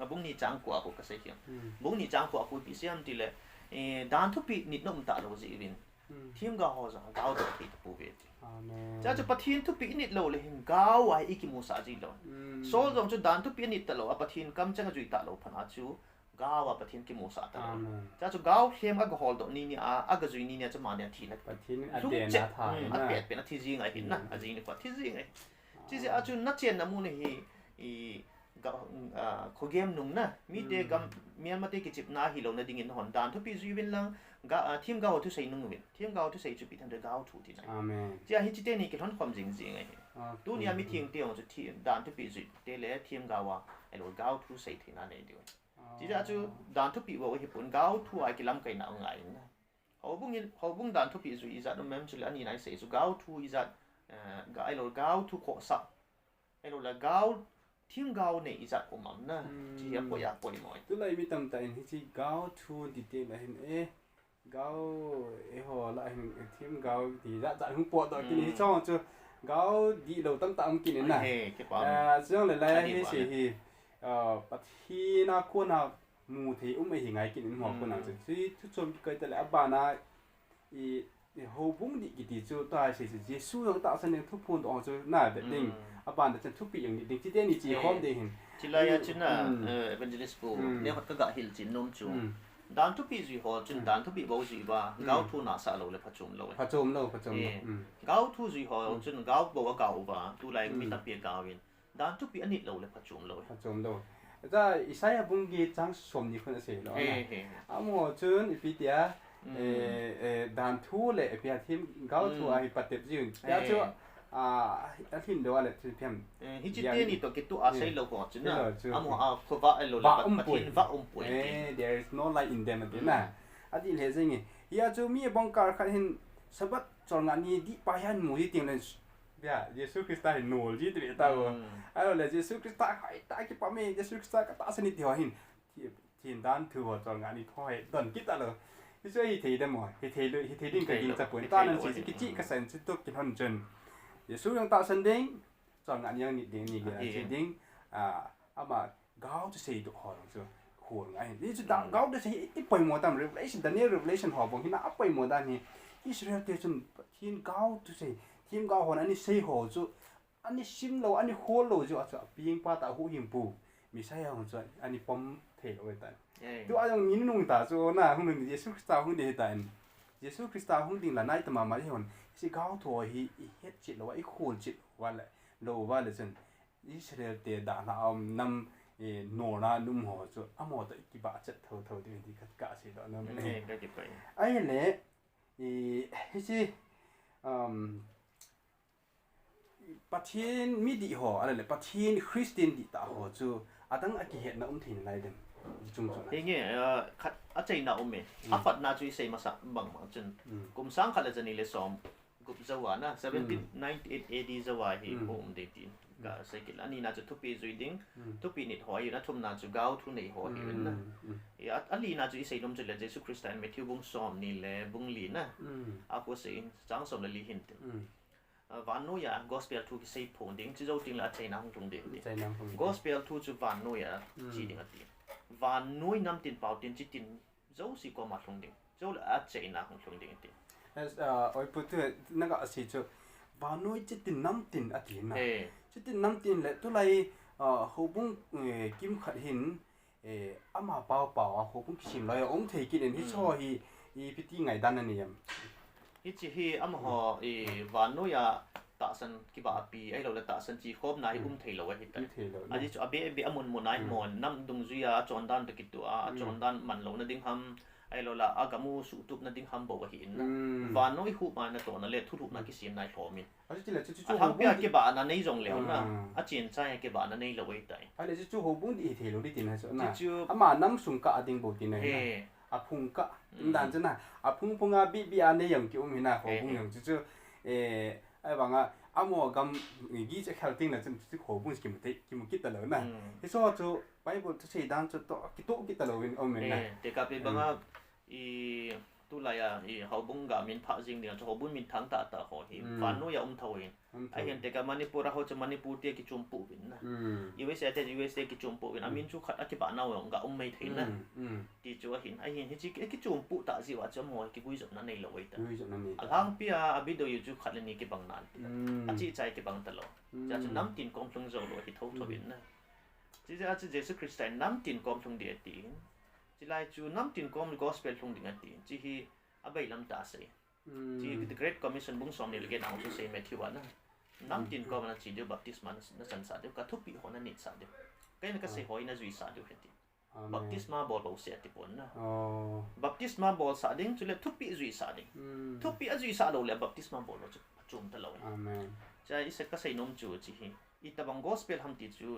bung ni chang ko aku kasai hiam bung ni chang ko aku pi siam ti le dan thu pi nit nom ta lo ji win thim ga ho za ga do ti pu ve cha chu pathin thu pi nit lo le hin ga wai iki mu sa ji lo so jong chu dan thu pi nit ta lo a pathin kam chang ju ta lo phana chu ga wa pathin ki mu sa ta cha chu ga hem ga hol do ni a ga ju ni cha ma ne thi na pathin a de na tha a pet pe na thi ji ngai hin na a ji ni ko thi ji ngaiจีจะอาจุนนัดเจนน้ำมูลกับโคเกมนุ่งนะมีเด็กกับเมียนมาเด็กกิจนาฮิโลนะดิ่งอินหอนดานทุกปีจุยเป็นลังกับทีมก้าวทุกใส่นุ่งวินทีมก้าวทุกใส่จุดปีทันเดก้าวถูกที่ไหนจีอาฮิจิเตนี่กิจทอนความจริงจริงไงตัวนี้มีทีมเดียวจุดทีมดานทุกปีจุดเดล่ทีมก้าวไอ้เราก้าวทุกใส่ที่นั่นเองด้วยจีจะอาจุดานทุกปีว่าญี่ปุ่นก้าวทุกไอ้กิลัมไก่หนาวไงนะเขาบุ้งดานทุกปีจุดอีจัดนั่นจุดอันนี้ไหนใส่จุดก้าวทุกอีจัดไอ้เราก้าวทุกข้อสักไอ้เราละก้าวทีมก้าวเนี่ยอีจัดผมมั่งนะที่อยากปล่อยหน่อยตัวไรมีตำแต่เห็นที่ก้าวทุกดีเทลเห็นก้าวหัวละเห็นทีมก้าวที่จะหุ่นปวดตัวกินที่ช่องจะก้าวดีเราตั้งกินน่ะซึ่งหลายๆที่สิปัจจัยน่าควรน่ะมูที่ไม่เห็นไงกินหัวคนน่ะจะที่ทุกชมเคยแต่ละบ้านน่ะHoubung di gitu tu tak sih Yesus yang tak senang tu pun orang tu nak beting apa anda tu pi yang di kita ni je hom deh. Cila ya cina evangelist bu ni hot kagak hil cin nom cu. Dan tu pi zui ho cin dan tu pi bau zui ba gau tu nak sa lo le pacum lo. Gau tu zui ho cin gau bau gau ba tu lai mi tak pi gau win. Dan tu pi anit lo le pacum lo. Za Isaiah bungi jang som ni pun sih lo. Amo cun ipi dia dan tu le pi atim gau tu ai patep jun. Dia tu atim do ale tu piam. Hijite ni to kitu asai lo ko cun na. Amo khova lo le patin va pui. There is no light in them na. Adi le jing ya chu mi bong kar khat hin sabat chon ngani di payan mu hi ting le ya Yesus Kristus hin nol ji tri ta wo. Alo le Yesus Kristus hai ta ki pa me Yesus Kristus ka ta sani ti ho hin. Tin dan tu ho chon ngani thoi don kit ta lo. Isu hi thei de mo hi thei ding ka ding cha pun ta nan si ki chi ka san chi to ki hon chen. Yesus yang ta san ding chon ngani yang ni ding ni ga chi ding ama gao to sei do ho so. Huang ai ni chu dang gao de sei ti poi mo tam revelation Daniel revelation ho bong hina apoi mo da ni Israel te chun tin gao to sei tin gao hon ani sei ho chu ani sim lo ani ho lo chu a ping pa ta hu him pu mi sai hon chu ani pom the lo ta tu a yong min nung ta chu na hung ni Jesus Christ hung de ta Jesus Christ hung ding la nai ta ma ma hon si gao tho hi het chit lo ai khol chit wa la lo wa le chen Israel te da na nam nổ ra nung hồ cho amo tới cái bát chất thâu thâu thì cả gì đó nó mới ai lẽ cái gì bát thiên mi đi hồอะไรbát thiên Christian đi ta hồ cho đang cái hiện nó thì này đừng chung chung thế nghe ở trên nào mình Phật na chui xây mà sắm bằng chân cùng sáng khai là chân này là xóm cùng dâu à na 1798 AD dâu à thì hôm đấy tinก็ใส่กินอันนี้น่าจะทุกปีจุดดิ้งทุกปีนิดหัวอยู่นะทุ่มน่าจะก้าวทุนในหัวอยู่นะอันนี้น่าจะใส่นมจุดเลยเยซูคริสต์ไม่ที่บุ้งซ้อมนี่แหละบุ้งลีนะอากูใส่จังสมเลยลีหินต์วันนู้นอย่าง gospel ทุกใส่ผงดิ้งที่เราดิ้งละใจน้ำตรงเดียว gospel ทุกจุดวันนู้นอย่างจีดิ้งตีวันนู้นน้ำตินเปล่าตินจีตินเราสิก็มาตรงดิ้งเราละใจน้ำตรงดิ้งตีโอ้ยพูดถึงนั่นก็สิจุดวันนู้นจีตินน้ำตินอธินะจุดน้ำตินแหละตัวไรHoubungกิมขัดหินอามาเปล่าHoubungชิมเลยองค์เทกินที่ชอบฮีพิธีไงด้านนั้นเนี่ยฮิจิฮีอามาหอวันนู้นยา ตาสันกิบาปีไอ้เราละตาสันจีครบนายเทยเราไว้ที่แต่อันนี้จะอเบะมุนนายมอนน้ำดุงจุยาจอนดันตะกิตัวจอนดันมันเรานะดิ้งฮัมไอ้เราละอากามูสุตุบนะดิ้งฮัมบอกว่าเห็นวานน้อยหูมานะตัวนั่นเลยทุกๆนักกิสินนายโถมินทางเปียกิบานั่นในจงเหลวนะอาจีนใจกิบานั่นในเราไว้แต่ไอ้เลยจู่หูบุ้งดีเทลดีตินะจ๊ะนะอามาน้ำสุงกะดิ้งบอกตินะอาพุงกะนั่นจ้ะนะอาพุงอาบีอันนี้ยังกี่อุ้มนะหูบุ้งยังจู่ไอ้บางอ่ะอามัวกำงี้จะเข้าติ้งนะจะหูบุ้งกิมุกิตตลอดนะที่สุดจู่ไปบุตรใช้ด้านจุดต่อกิตตลอดวินอมนะแต่กับเป็นบางอ่ะตุลายเขาบุ้งกับมินพระจริงเดียวเขาบุ้งมินทั้งตาเขาเห็นฝันนู้อย่าทวินไอเห็นแต่กับมันนี่ปูเราเขาจะมันนี่ปูเตี้ยกิจมปูวินนะUSA แต่ USA กิจมปูวินอามินชูขัดกิบานเอาอย่างกับไม่ถึงนะที่จูเห็นไอเห็นที่กิจมปูตาสิว่าจะมวยกิบุยจบนั่นในโลกแต่หลังปีอาบิดอยู่จูขัดเลยนี่กิบังนันอาจีใจกิบังตลอดจะน้ำตินกองพลงโจโลที่เท่าทวินนะที่จะอาจจะเยซูคริสต์น้ำตินกองพลงเดียตีที่ไล่จูน้ำตินกองกอสเปลพลงดิ่งตีที่ฮีอาใบลำตาเสียที่ The Great Commission บุ้งสอมนี่เลยกันเอาที่เสียแมทธิวนะน้ำตินกองมันจีเดียวบัพติสมานั่นสันสาเดียวกับทุกปีหัวนั่นนิดสาเดียวก็ยังก็เสียหัวนั่นจุยสาเดียวเห็นทีบัพติสมาบอลเราเสียที่ปนนะบัพติสมาบอลสาเดียวจุดเล็บทุกปีจุยสาเดียวทุกปีจุยสาเราเลยบัพติสมาบอลเราจะจุ่มตลอดจะอีสักก็เสียนมจูจีฮีอีตาบังกอสเปลทำติดจู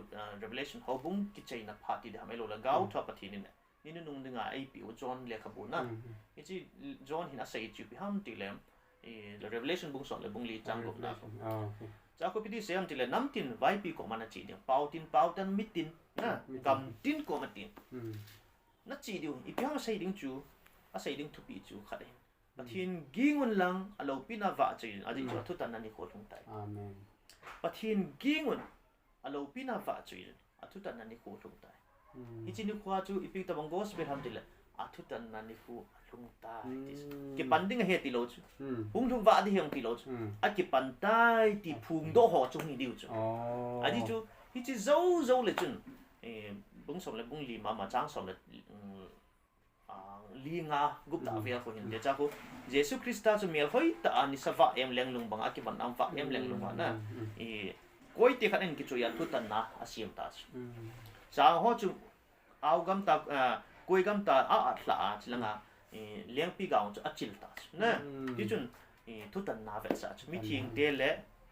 Revelation เขาบุ้งกิจใจนักพาติเดียวทำให้เราละก้าวทับปฏิทินนี่นุ่งดึงไอ้ปิวจอนเรียกขบวนนะนี่จีจอนหินอาศัยจูพิฮัมติเลมRevelation บุ้งสอนเลยบุ้งลีจังกบนะจากก็พิธีเสียมติเลน้ำตินไว้ปีกมันจีเดียวเป่าตินมิดตินนะกำตินก็มันตินนั่นจีเดียวอีพิฮัมอาศัยดิ้งจูอาศัยดิ้งทุบปีจูขัดเองปฏิทินกิ้งวันหลังอาลูปินาว่าจีอาจจะทุตันนันนี่โคตรลงใจปฏิทินกิ้งวันอาลูปินาว่าจีอาทุตันนันนี่โคตรลงใจอีจินุขวาจูอีพิกตะบังกอสเปทำติละอาทุตันนันนิฟูลุงตาเก็บปันดิ้งเฮติโลจูพุงทุงวาดิเฮงติโลจูอาเก็บปันตายติพุงโดหอจงนี่ดิวจูอาดิจูอีจิโซเลยจุนบุ้งสมเลยบุ้งลีมาจ้างสมเลยลีงากุบตาเวียเขาเห็นเดี๋ยวจ้าเขาเยซูคริสต์จะมีอะไรแต่อันนี้สวะเอ็มเลี้ยงลุงบังอาเก็บปันอัมฟะเอ็มเลี้ยงลุงวันนะก้อยตีขันเองกิจวัตรทุตันนะอาเซียมตาจูจางหัวจูเอากำตากุยกำตาอัดละจิลังเลี้ยงปีกาวจูอัดจิลตาจูนะที่จุนทุตันนาเวสจูมีทิ้งเดลเล่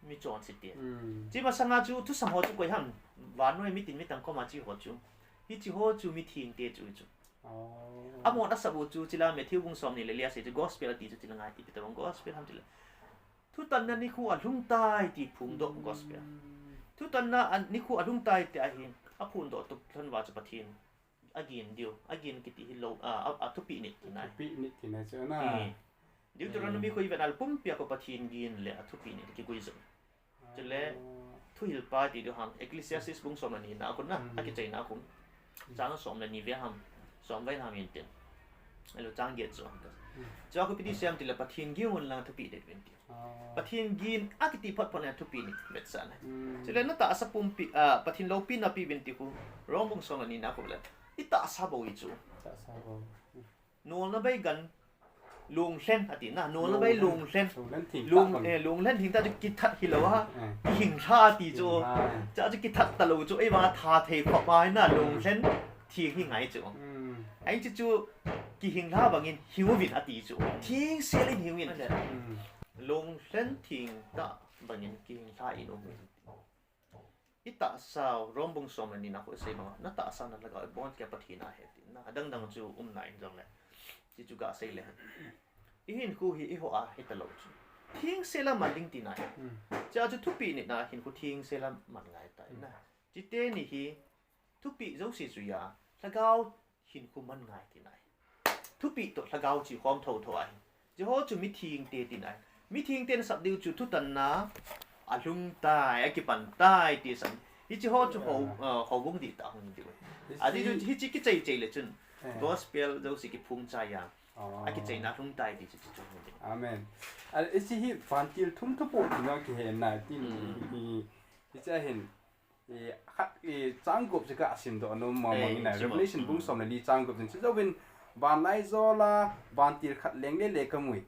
มีจอนสิเดียจีมาสังอาจูทุสังหัวจูกุยหันวานน้อยมีตินมีตังก็มาจีหัวจูฮิจิหัวจูมีทิ้งเดจูจูอ่ะหมดอัศบุจูจิลาเมทิวบุงสอมนี่เลยเรียกสิจูกอสเปลตีจูจิลังไงตีแต่บังกอสเปลทำจิลทุตันนั่นนี่คู่อัดลุงตายตีพุงโดกอสเปลทุตันนั่นนี่คู่อัดลุงตายตีอาหินอาพูนโดตุท่านว่าจะปะทินอากินเดียวอากินกิติฮิโลทุปีนิดที่ไหนปีนิดที่ไหนเจ้าหน้าเดี๋ยวจะเราไม่คุยแบบนั้นปุ่มเปียกปะทินกินเลยทุปีนิดที่คุยจะเล่ทุฮิลปาติเดียวหันเอกลิเซียซิสบุงสมนีนะคุณนะอากิใจนะคุณจางสมนีเวียหัมสมไว้ทำเองเต็มแล้วจางเกียรติจ้ะจ้าก็พิธีเสียมติละปะทินกินวันละทุปีเด็ดเป็นที่ปะทินกินอากิติพัดพนันทุปีนิดเบ็ดสันจะเล่นนั่นตาสับปุ่มปีปะทินโลปีนาปีเป็นที่คุณร้องบุงสมนีนะคุณเลยอิตาซาโบอิจูนูนละใบกันลุงเล่นอดีตนะนูนละใบลุงเล่นลุงเล่นทิ้งแต่จะกิทัดฮิโลฮะหิงชาตีจูจะกิทัดตะลุจูไอ้มาทาเทขอบไม้น่ะลุงเล่นทิ้งหิงไงจูไอ้จูกิหิงลาบางอินหิววินอดีจูทิ้งเสียลินหิววินลุงเล่นทิ้งตะบางอินกิหิงลาอินุวินอิตาสาวร้องบุงสมนี่นะคนเสียมั้งนั่นตาสาวนั่นละก็บอนแกปะทีน่าเห็นนะดังจูนายจังเลยที่จูกาเสียเลยอีหินกูฮีอีหัวฮิตลอดทิ้งเสียละมันดิ้งตีนายจะจูทุปีนี่นะหินกูทิ้งเสียละมันไงแต่นะจิตเตนี่ฮีทุปีเจ้าสิจุยาละก้าวหินกูมันไงตีนายทุปีตัวละก้าวจีความเท่าไอ้จะหัวจูมิทิ้งเตตีนายมิทิ้งเตนสับดิวจูทุตันนะอาลุงตายอากิปันตายที่สันฮิจิฮอจูเขาบุ้งดีตาหุ่นดีเลยอาทิตย์ฮิจิกิใจเลยจุนกอสเปลเจ้าสิกิพุงใจยังอากิใจนักลุงตายที่จุดหุ่นดีอาเมนอันนี้ฮิฟันติลทุ่มทุบปุ่นที่เราเห็นนะที่จะเห็นจังกบจะก็อาศิมตัวนู้นมองนี่นะ Revelation บุ้งสมเลยจังกบจริงๆจะเป็นบานไลโซล่าบานติลขัดเลี้ยงเล็กๆก็มุ่ย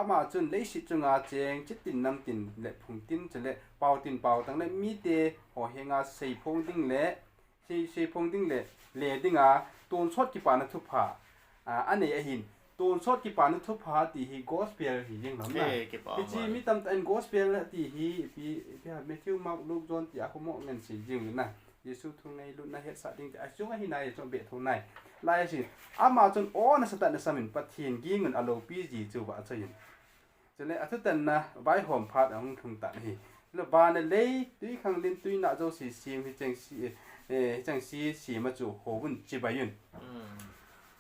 ama chun lei si chunga cheng chitin nam tin le phung tin chele pau tang le mi te ho henga sei phong ding le sei phong ding le dinga ton sot ki pa na thu pha ane a hin ton sot ki pa na thu pha ti hi gospel hi jing lam na hi chi mi tam tan gospel ti hi pi Matthew Mark Luke John ti a ko mo ngen si jing na Yesu thu nei lu na het sa ding a chung a hi nai chong be thu nai lai si ama chun on sa ta na samin pathin gi ngun alo pi ji chu wa chayin chele athu tan na bai hom phat ang thung ta hi lo ba na le tui khang lin tui na zo si sim hi chang si ma chu ho bun chi ba yun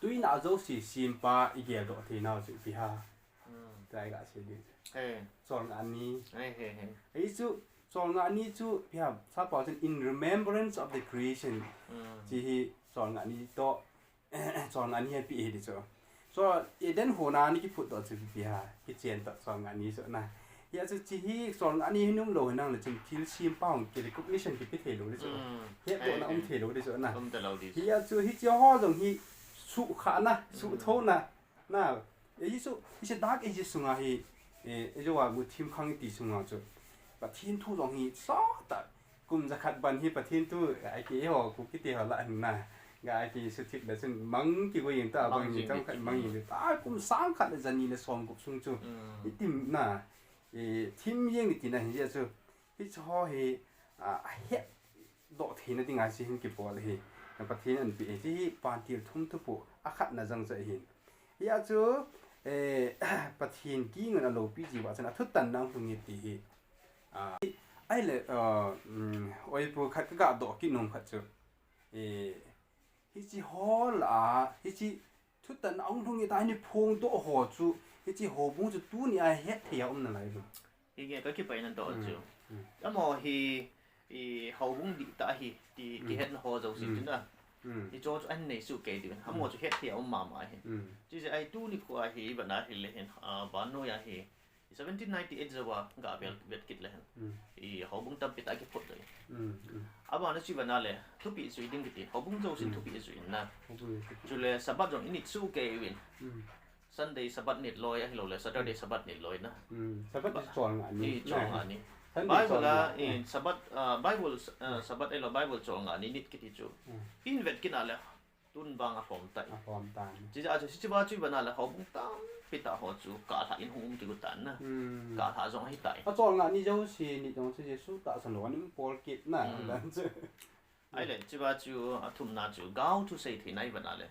tui na zo si sim pa i ge do thi na chu pi ha tai ga se di chon an ni ei chu chon nga ni chu pi ha sa pa chen in remembrance of the creation chi hi chon nga ni to chon an hi pi hi di chu so den ho na ni ki phut to chu pi ha ki chen to chon nga ni so na ya chu chi hi chon an ni num lo nang le chim thil sim pa ong ki recognition ki pi the lo di chu he to na the lo di chu na hi ya chu hi chi ho jong hi su kha na su tho na hi su hi se dak hi su nga hi jo wa mu thim khang ti su nga chu pa thin thu jong hi sa ta kum za khat ban hi pa thin tu ai ki ho ku ki ti ho la na ga ki su thip da sun mang ki go yin ta bang ni tang khat mang yin ta kum sang khat da jani le som gup sung chu itim na thim yeng ni ti na hi chu hi cho hi he do thi na tinga si hin ki pol hi pa thin an pi hi pan ti thum tu pu a khat na jang za hin ya chu pa thin ki ngon alo pi ji wa chana thu tan nang hu ni ti hi ai le oi pu khat ka do ki nom khat chu hi chi hol hi chi thu tan ang thung ni ta ni phong do ho chu hi chi ho bung chu tu ni a hetthei na lai lu hi ge ka ki pai nan do chu amo hi Houbung dihtah hi ki het na ho zo si na hi cho an nei su ke di amo chu hetthei ma hi chi se ai tu ni ko hi ba na hi le hen ba no ya hi 1798 zawa ga bet kit le hen Houbung tam pita ki phot le aba na chi ba na le thu pi su ding ki Houbung zo sin thu pi su na chu le sabat jong init su ke win Sunday sabat nit loi a lo le Saturday sabat nit loi na sabat chong ani Bible la sabat Bible sabat elo Bible chong ani nit ki ti chu in vet kin ala tun bang a form tai chi ja chi ba chu ba na la Houbung tam pita ho chu ka tha in hum ki tan na ka tha jong hi tai a chong ani jo si ni jong si su ta san lo ni pol kit na dan chu ai le chi ba chu athum na chu gao tu sei thi nai ba na le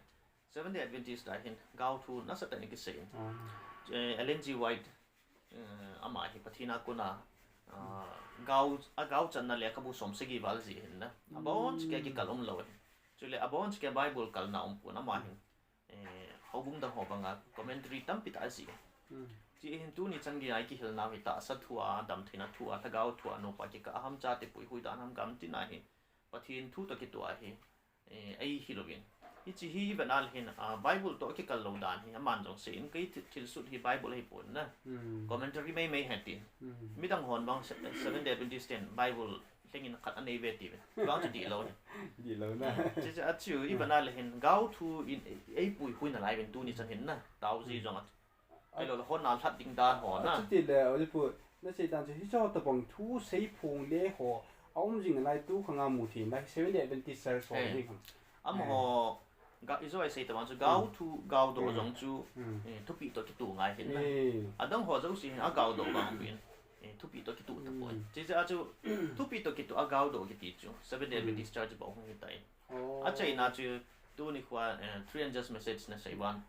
Seventh-day Adventist da hin gao tu na sa ta ni ki sei Ellen G White ama hi pathina kuna gao chan na le ka bu som se gi wal ji hin na abon ke ki kalom lo chu le abon ke Bible kal na pu na ma hin Houbung da ho banga commentary tam pita si chi hin tu ni chang gi ai ki hil na hi ta sa thua dam thina thua tha gao thua no pa ki ka ham cha te pui hui da nam gam ti na hi pathin thu ta ki tu a hi ai hi lovin hi chi hi banal hin Bible to ki kal lo dan hi aman jong sein kai thil sut hi Bible hi pon na commentary mai hati mi dang hon bang Seventh-day Adventist Bible thingin khat anei ve ti bang chi di lo na chi cha chu i banal hin gao thu in ai pui hui na lai ben tu ni chan hin na tau ji jong ai lo hon na that ding dan ho na ti le o pu na sei dan hi cho ta bang thu sei phung le ho aum jing lai tu khanga mu thi lai Seventh-day Adventist ser so ni khang am ho ga izo ai sei ta man chu gao thu gao do jong chu thu pi to ki tu ngai hin na adang ho zo si a gao do bang bin thu pi to ki tu ta pon chi ja chu thu pi to ki tu a gao do ki ti chu Seventh-day Adventist church ba hong hi tai a chai na chu tu ni kwa 300 message na sei wan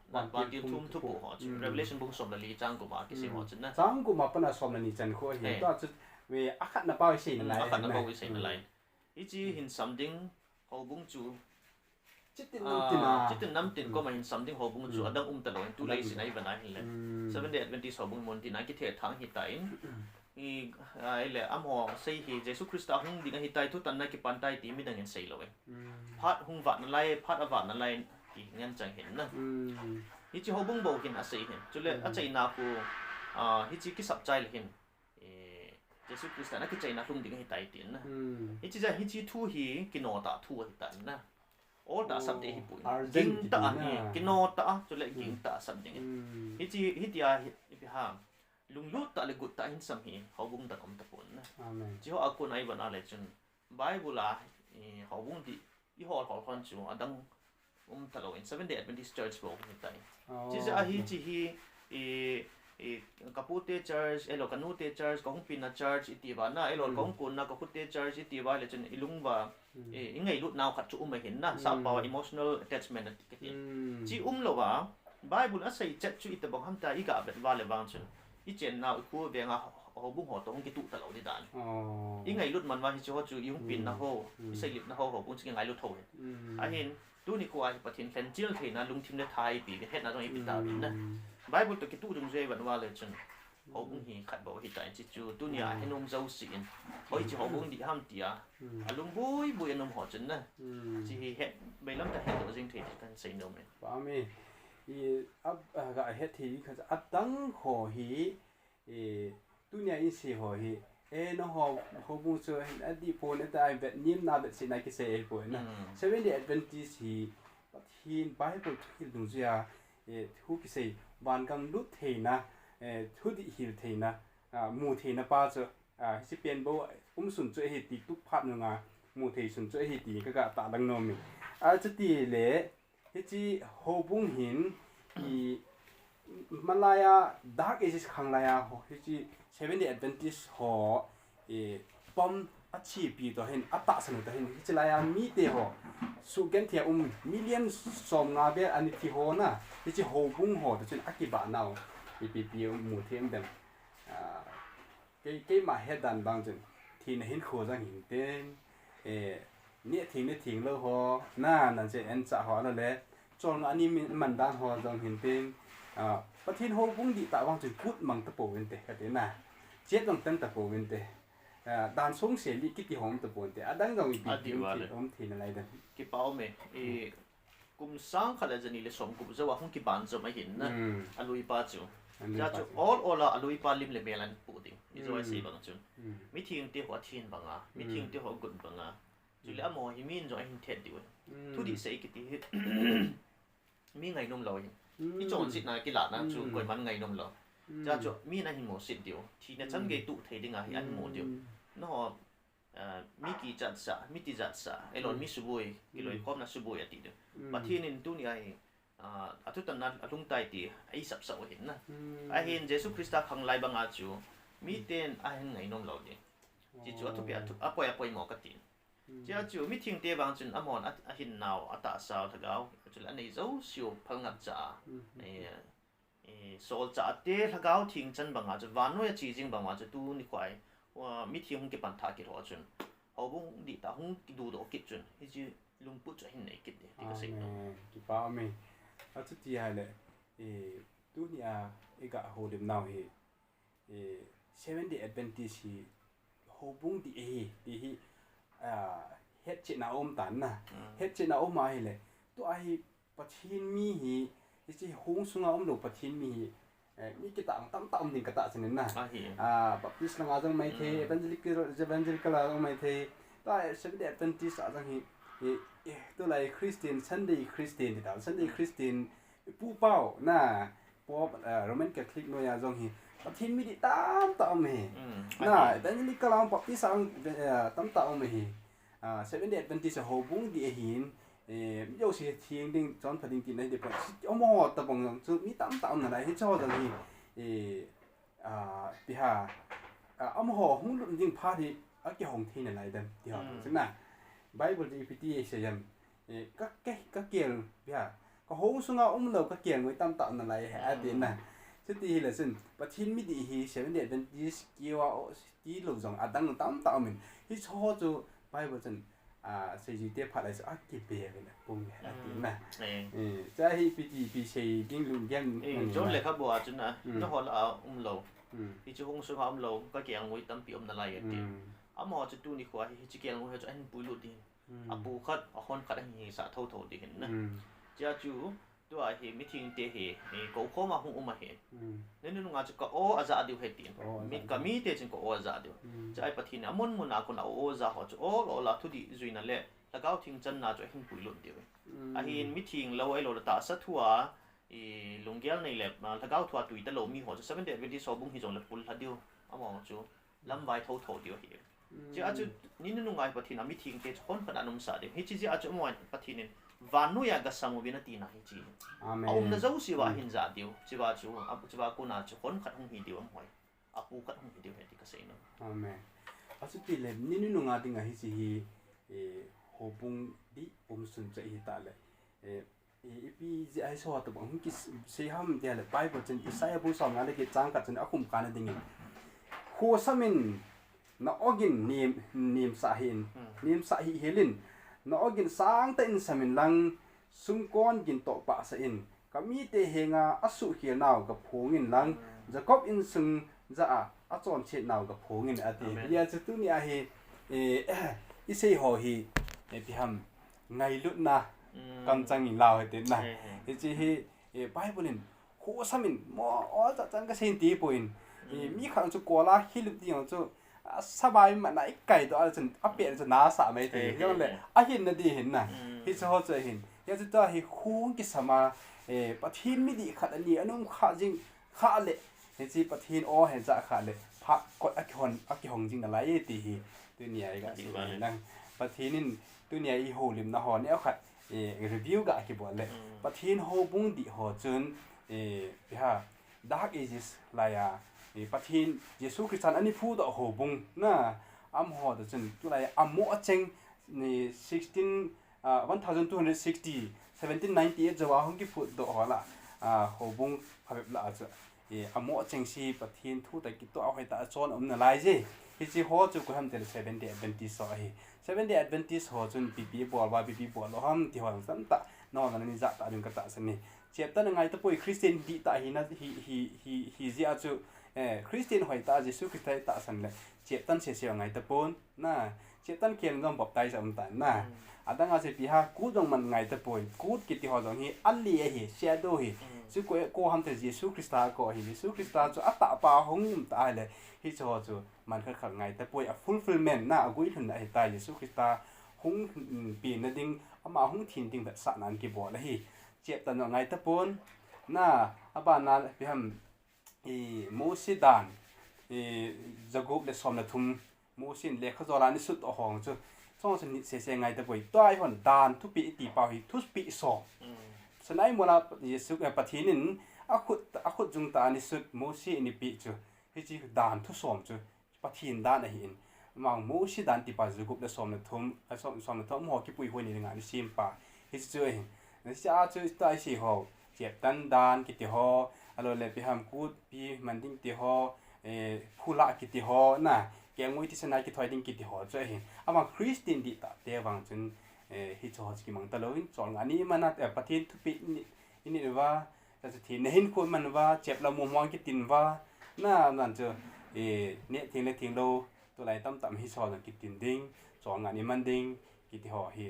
ti thum thu po ho chu Revelation book som la li chang ko ma ki si ho chen na chang ko ma pa na som na ni chan ko hi to chu we akhat na pa sei na lai akhat na pa we sei na lai ichi hin something Houbung chu chitin nam tin ko ma hin something Houbung chu adang ta lo tu lai sin ai ba na hin le Seventh-day Adventist Houbung mon ti na ki the thang hi tai i ai le am ho sei hi Jesus Christ a hung ding hi tai thu tan na ki pan tai ti mi dang en sei lo phat hung va na lai phat a va na lai ti ngan chang hin na hi chi Houbung bo kin a sei hin chu le a chai na ku hi chi ki sap chai le hin Jesus Christ na ki chai na hung ding hi tai tin na hi chi ja hi chi thu hi ki no ta thu hi tan na all ta sab de hi pu ging ta ni ki no ta chu le ging ta sab ding hi chi hi tia พี่ฮะลุงลุตตะเลกุตตะหินสัมหีเขาบุ้งตัดอมตะปุ่นนะ Amen. จีเขาอากุนไอ้บันอะไรจนไบเบิลละเขาบุ้งที่ยี่ห้อของคนจูดังตะลอย Seventh-day Adventist Church บอกไม่ได้จีจะอาฮีจีฮีKapute Church เอโลกันูเต Church ของปินา Church อิติบานะเอโลของกุนนะกับพุเต Church อิติบาเลยจนอิลุงว่าไงลุดนาวขัดจูไม่เห็นนะสาวว่า emotional attachment นั่นก็ที่จีเราว่าไบเบิลอาศัยจัดจูอิตบอกคำตาอีกาแบบว่าเลยบางส่วนอีเจนนาวอีคู่เบียงอ่ะเขาบุ้งหัวตรงกิตุตะเหลาดีด่านอีไงลุดมันว่าที่เขาจูยุ่งปินนะโหอีใส่ลิบนะโหเขาบุ้งสิ่งไงลุดโถนอาเห็นดูนี่กูไอ้ประเทศแคนจิลเทนะลุงทีมในไทยปีเป็นเฮ็ดนะตรงนี้ปิดตาบินนะไบเบิลตัวกิตุจงเจวันว่าเลยจนเขาบุ้งหีขัดบอกที่ใจจิจูดูนี่ไอ้นุ่มเจ้าสินเขาอีเขาบุ้งดีห้ามเตียลุงบุยนุ่มหัวจนนะจีเฮ็ดไม่ล้ำแต่เฮ็ดตัวจริงที่กันใส่นมเลยป้ามีอีอับก็เฮ็ดที่เขาจะอัดตั้งหัวหีตัวนี้อินสิหัวหีน้องหัวบุ้งช่วยอดีตปนแต่แบบนิ่มน่าแบบสิ่งไหนก็เสียปนนะSeventh-day Adventistฮีปัทหินไบเบิลทุกดุนเสียทุกสิ่งวันกำลุดเทนะทุกดิหิลเทนะมูเทนะป้าจะสิเปลี่ยนบ่สุนช่วยเหตุทุกภาพนึงมูเทสุนช่วยเหตุก็ตาดังนมีจะตีเล่ที่หัวบุ้งหินมันลายดักเอจิสขังลายที่ Seventh-day Adventist หัวปอมอาชีพปีตัวเห็นอัตราสนุนตัวเห็นที่ลายมีเดียวสุกันเทียมิลเลียนสองงาเบียอันนี้ที่หัวนะที่หัวบุ้งหัวตัวเช่นอากิบะนาวปีหมู่เทียมเดิมเกี่ยมาเฮ็ดดันบางจนทีนเห็นขัวจังหินเต้นเนี่ยทิ้งแล้วหัวน่านั่นจะเอ็นจ่าหัวนั่นแหละจนอันนี้มันดันหัวจังหินเต้นประเทศหัวบุ้งดีแต่บางจนพูดมังตะโปวินเตะกันเต้นน่ะเจ็ดต้องตั้งตะโปวินเตะด่านส่งเสียลิขิตที่หอมตะโปนเตะดังตรงอีกปีหอมทีนั่นอะไรเด้อกี่เป้าเมกุมสังขารจะนี่เลยสมกุมจะว่าห้องกี่บ้านจะไม่เห็นนะอลุยป้าจูจะจูallละอลุยป้าลิมเลยเมลันปูดิ้งอีจะว่าสิบางจุนมิทิ้งที่หัวทิ้งบางมิทิ้งที่หัวกุนบางจุเลยมอหิมินจะเห็นเท็ดดีวะทุดีเสียกิติมีไงนุ่มลอยนี่โจนสินะกีฬานะจูกวยมันไงนุ่มลอยจะจูมีนะหิมโมสิเดียวทีนี้ฉันเกตุเทดิ้งอ่ะอันโมเดียวน้อมีกี่จัดสะมีติจัดสะไอ้หลอนมีสุบุยกิโลคอมนะสุบุยอ่ะติเดียวประเทศนี้ตัวนี้อาทุกตอนนั้นอาทุกไต่ตีไอ้สับสาวเห็นนะไอ้เห็นเยซูคริสต์ขังไล่บางอาจูมีเต้นไอ้เห็นไงน้องเราเนี่ยจิจูทุกอย่างอ่ะปล่อยหมอกติเจ้าจูมีทิ้งเตะบางจุดอ่ะมอนอ่ะเห็นนาวอ่ะตาสาวทั้งเอาจุดอันนี้เจ้าสิวพังงัดจ่าโซลจ่าเตะทั้งเอาทิ้งจันบางอาจุดวันนู้นจีจิงบางอาจุดตู้นี่ควายว่ามีที่ห้องเก็บปันทากิโลจนเขาบุ้งดีตาห้องดูดอกกิจนที่จะลุงปุ๊จะเห็นไหนกิจเดียที่ก็สิ่งนั้นกี่ป้าไม่อาจุดที่อะไรตัวนี้เอกะโฮเดมนาวSeventh-day Adventistเขาบุ้งดีดีเฮ็ดเจนาอมตันนะเฮ็ดเจนาอมมาเลยตัวไอ้ประเทศมีที่ห้องสุงอมหลบประเทศมีkita tam din kata sinin na baptist lang azang may the evangelical azang may the ta Seventh-day Adventist azang hi to lai Christian Sunday Christian ti ta Sunday Christian pu pao na po Roman Catholic no ya azang hi pathin mi di tam he na evangelical ang baptist ang tam he Seventh-day Adventist Houbung di hin有些听定转发定进来的不，么的帮就你当那来去做的你，底下么红论定 party 叫红天来的，底下是呐，Bible 的 PTA 是人，个件底下个红松路个件会当那来下点呐，这底下是不听咪底下Seventh-day Adventist叫啲路上当面，去做就 Bible 真。xây dựng tiếp phát lại sẽ kịp về cái này cùng tiếng này cho hi bị xây dựng luôn dân chỗ này khác bộ chứ nè nó họ là lầu thì chú không số lầu có kẹo ngồi tắm piệm là lại tiền họ chú tu đi qua thì chỉ kẹo ngồi cho anh bùi lụt đi bù khát hòn khát anh hình xả thâu đi hình nè cho chú tôi thì mới thiên tế thì cổ khó mà không mà hết nên nó ngã cho có giá điều hết tiền mình cả mi tế chỉ có giá điều cho ai bắt thì nó muốn nào còn nào giá họ cho là thu đi duy là lẽ là cao thiên chân nào cho hình bùi luận điều hiện mi thiên lâu ấy là ta sát thua lungial nei le thagau thua tui ta lo mi ho 7 day Adventist Houbung hi jong le pul hadiu among chu lam vai tho tho dio hi chi a chu ni nu ngai pathin ami thing te chon khana num sa de hi chi ji a chu moi pathin vanu ya ga samu bina ti na hi chi aum na zo si wa hin za dio chi ba chu apu chi ba ko na chu khon khat hung hi dio moi apu khat hung hi dio he ti ka sei no amen asu ti le ni nu nga dinga hi chi hi Houbung di sun cha hi ta le ipi ji ai so ta bang ki se ham de le Bible chen Isaiah bu song ale ki chang ka chen akum ka na ding ho samin na ogin nim sa hi helin na ogin sang ta in samin lang sung kon gin to pa sa in kami te henga asu hi naw ka phongin lang Jacob in sung za a chon che naw ka phongin ati ya chu tu ni a hi isei ho hi pi ham ngai lut na kam chang in lao he na chi hi Bible in ho samin mo o ta chang ka sein ti poin mi khang chu kola hilup ti yong chu sabai ma nai kai do chen a pe chu na sa mai ti yong le a hin na di hin na hi chu ho chu hin ya chu ta hi khung ki sama pathin mi di khat ani anum kha jing kha le he chi pathin o he cha kha le pha kot a ki hong jing na lai ti hi tu ni ai ga si nang pathin tu ni ai ho lim na ho ne khat review ga ki bo le pathin Houbung di ho chun ha dark ages la ya pathin Jesu Christian ani fu da Houbung na am ho da chen tu la amo acheng ni 1260 1798 jawa hong ki fu do hola Houbung phab la cha amo acheng si pathin thu ta ki to a hoi ta chon na lai je hi chi ho chu ko ham tel 7 day Adventist so hi 7 day Adventist ho chun pp bol ba pp bol lo ham ti hon sam ta no na ni za ta rin ka ta san ni chapter na ngai ta poi Christian di ta hi na hi ji a chu Christian hoi ta Jesu Christ ta san le chapter se se ngai ta pon na chapter ken ngam bap tai sam ta na adanga se pi ha ku dong man ngai ta poi ku ki ti ho dong hi ali hi shadow hi chu ko ham te Jesu Christ ko hi Jesu Christ chu ata pa hong ta le hi cho chu man kha khang ngai ta poi a fulfillment na agui thun ai ta Jesu Christ hong pi na ding ama hong thin ding da sa nan ki bo la hi chapter no ngai ta pon na aba na pi ham Moses dan Jacob le som na thum Moses le kha zola ni sut hong chu song se ngai ta poi tai hon dan thu pi ti pa hi thu pi so sanai mola Yesu pathinin akhut jung ta ni sut Moses ni pi chu hi chi dan thu som chu pathin dan a hin mang Moses dan ti pa Jacob le som na thum som na thum ho ki pui hoi ni nga ni sim pa hi chu hin na cha chu tai si ho chep tan dan ki ti ho alo le pi ham kut pi manding ti ho phula ki ti ho na ke ngoi ti sanai ki thoi ding ki ti ho chu hin ama Christian di ta te wang chun hi cho ki mang ta loin chol ngani mana pathin thu pi ni wa ta thi ne hin ko man wa chep la mo mong ki tin wa na nan chu ne thing le thing lo to lai tam hi so ki tin ding chol ngani man ding ki ti ho hi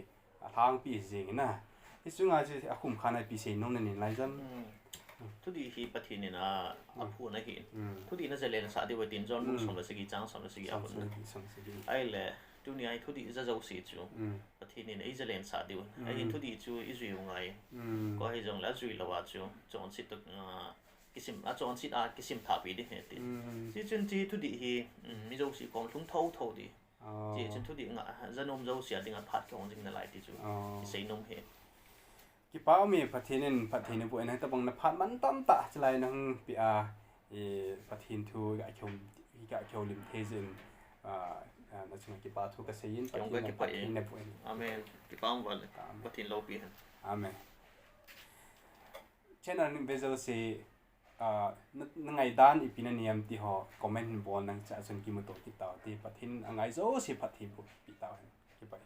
thang pi jing na hi sunga chu akhum khana pi se nong ni lai jan thu di hi pathin ni na apu na hi thu di na zelen sa de wa tin jon mu som la sigi chang som la sigi apun ai le tu ni ai thu di za zo si chu pathin ni ai zelen sa de ai thu di chu i zui ngai ko hi jong la zui la wa chu chon sit tuk kisim a chon sit a kisim tha pi de he ti si chun ti thu di hi mi zo si kong thung thau thau di ji chun thu di nga zanom zo sia ding a phat kong jing na lai ti chu sei nom he ki pa mi pathin bu en ta bang na phat man tam ta chlai nang pi a pathin thu ga kihoulim thezin na chung ki pa thu ka sein pathin na bu en amen ki pa wal pathin lo pi amen channel ning bezel se ngai dan ipina niam ti ho comment bol nang cha chun ki mo to ki ta ti pathin angai zo se pathin bu pi ta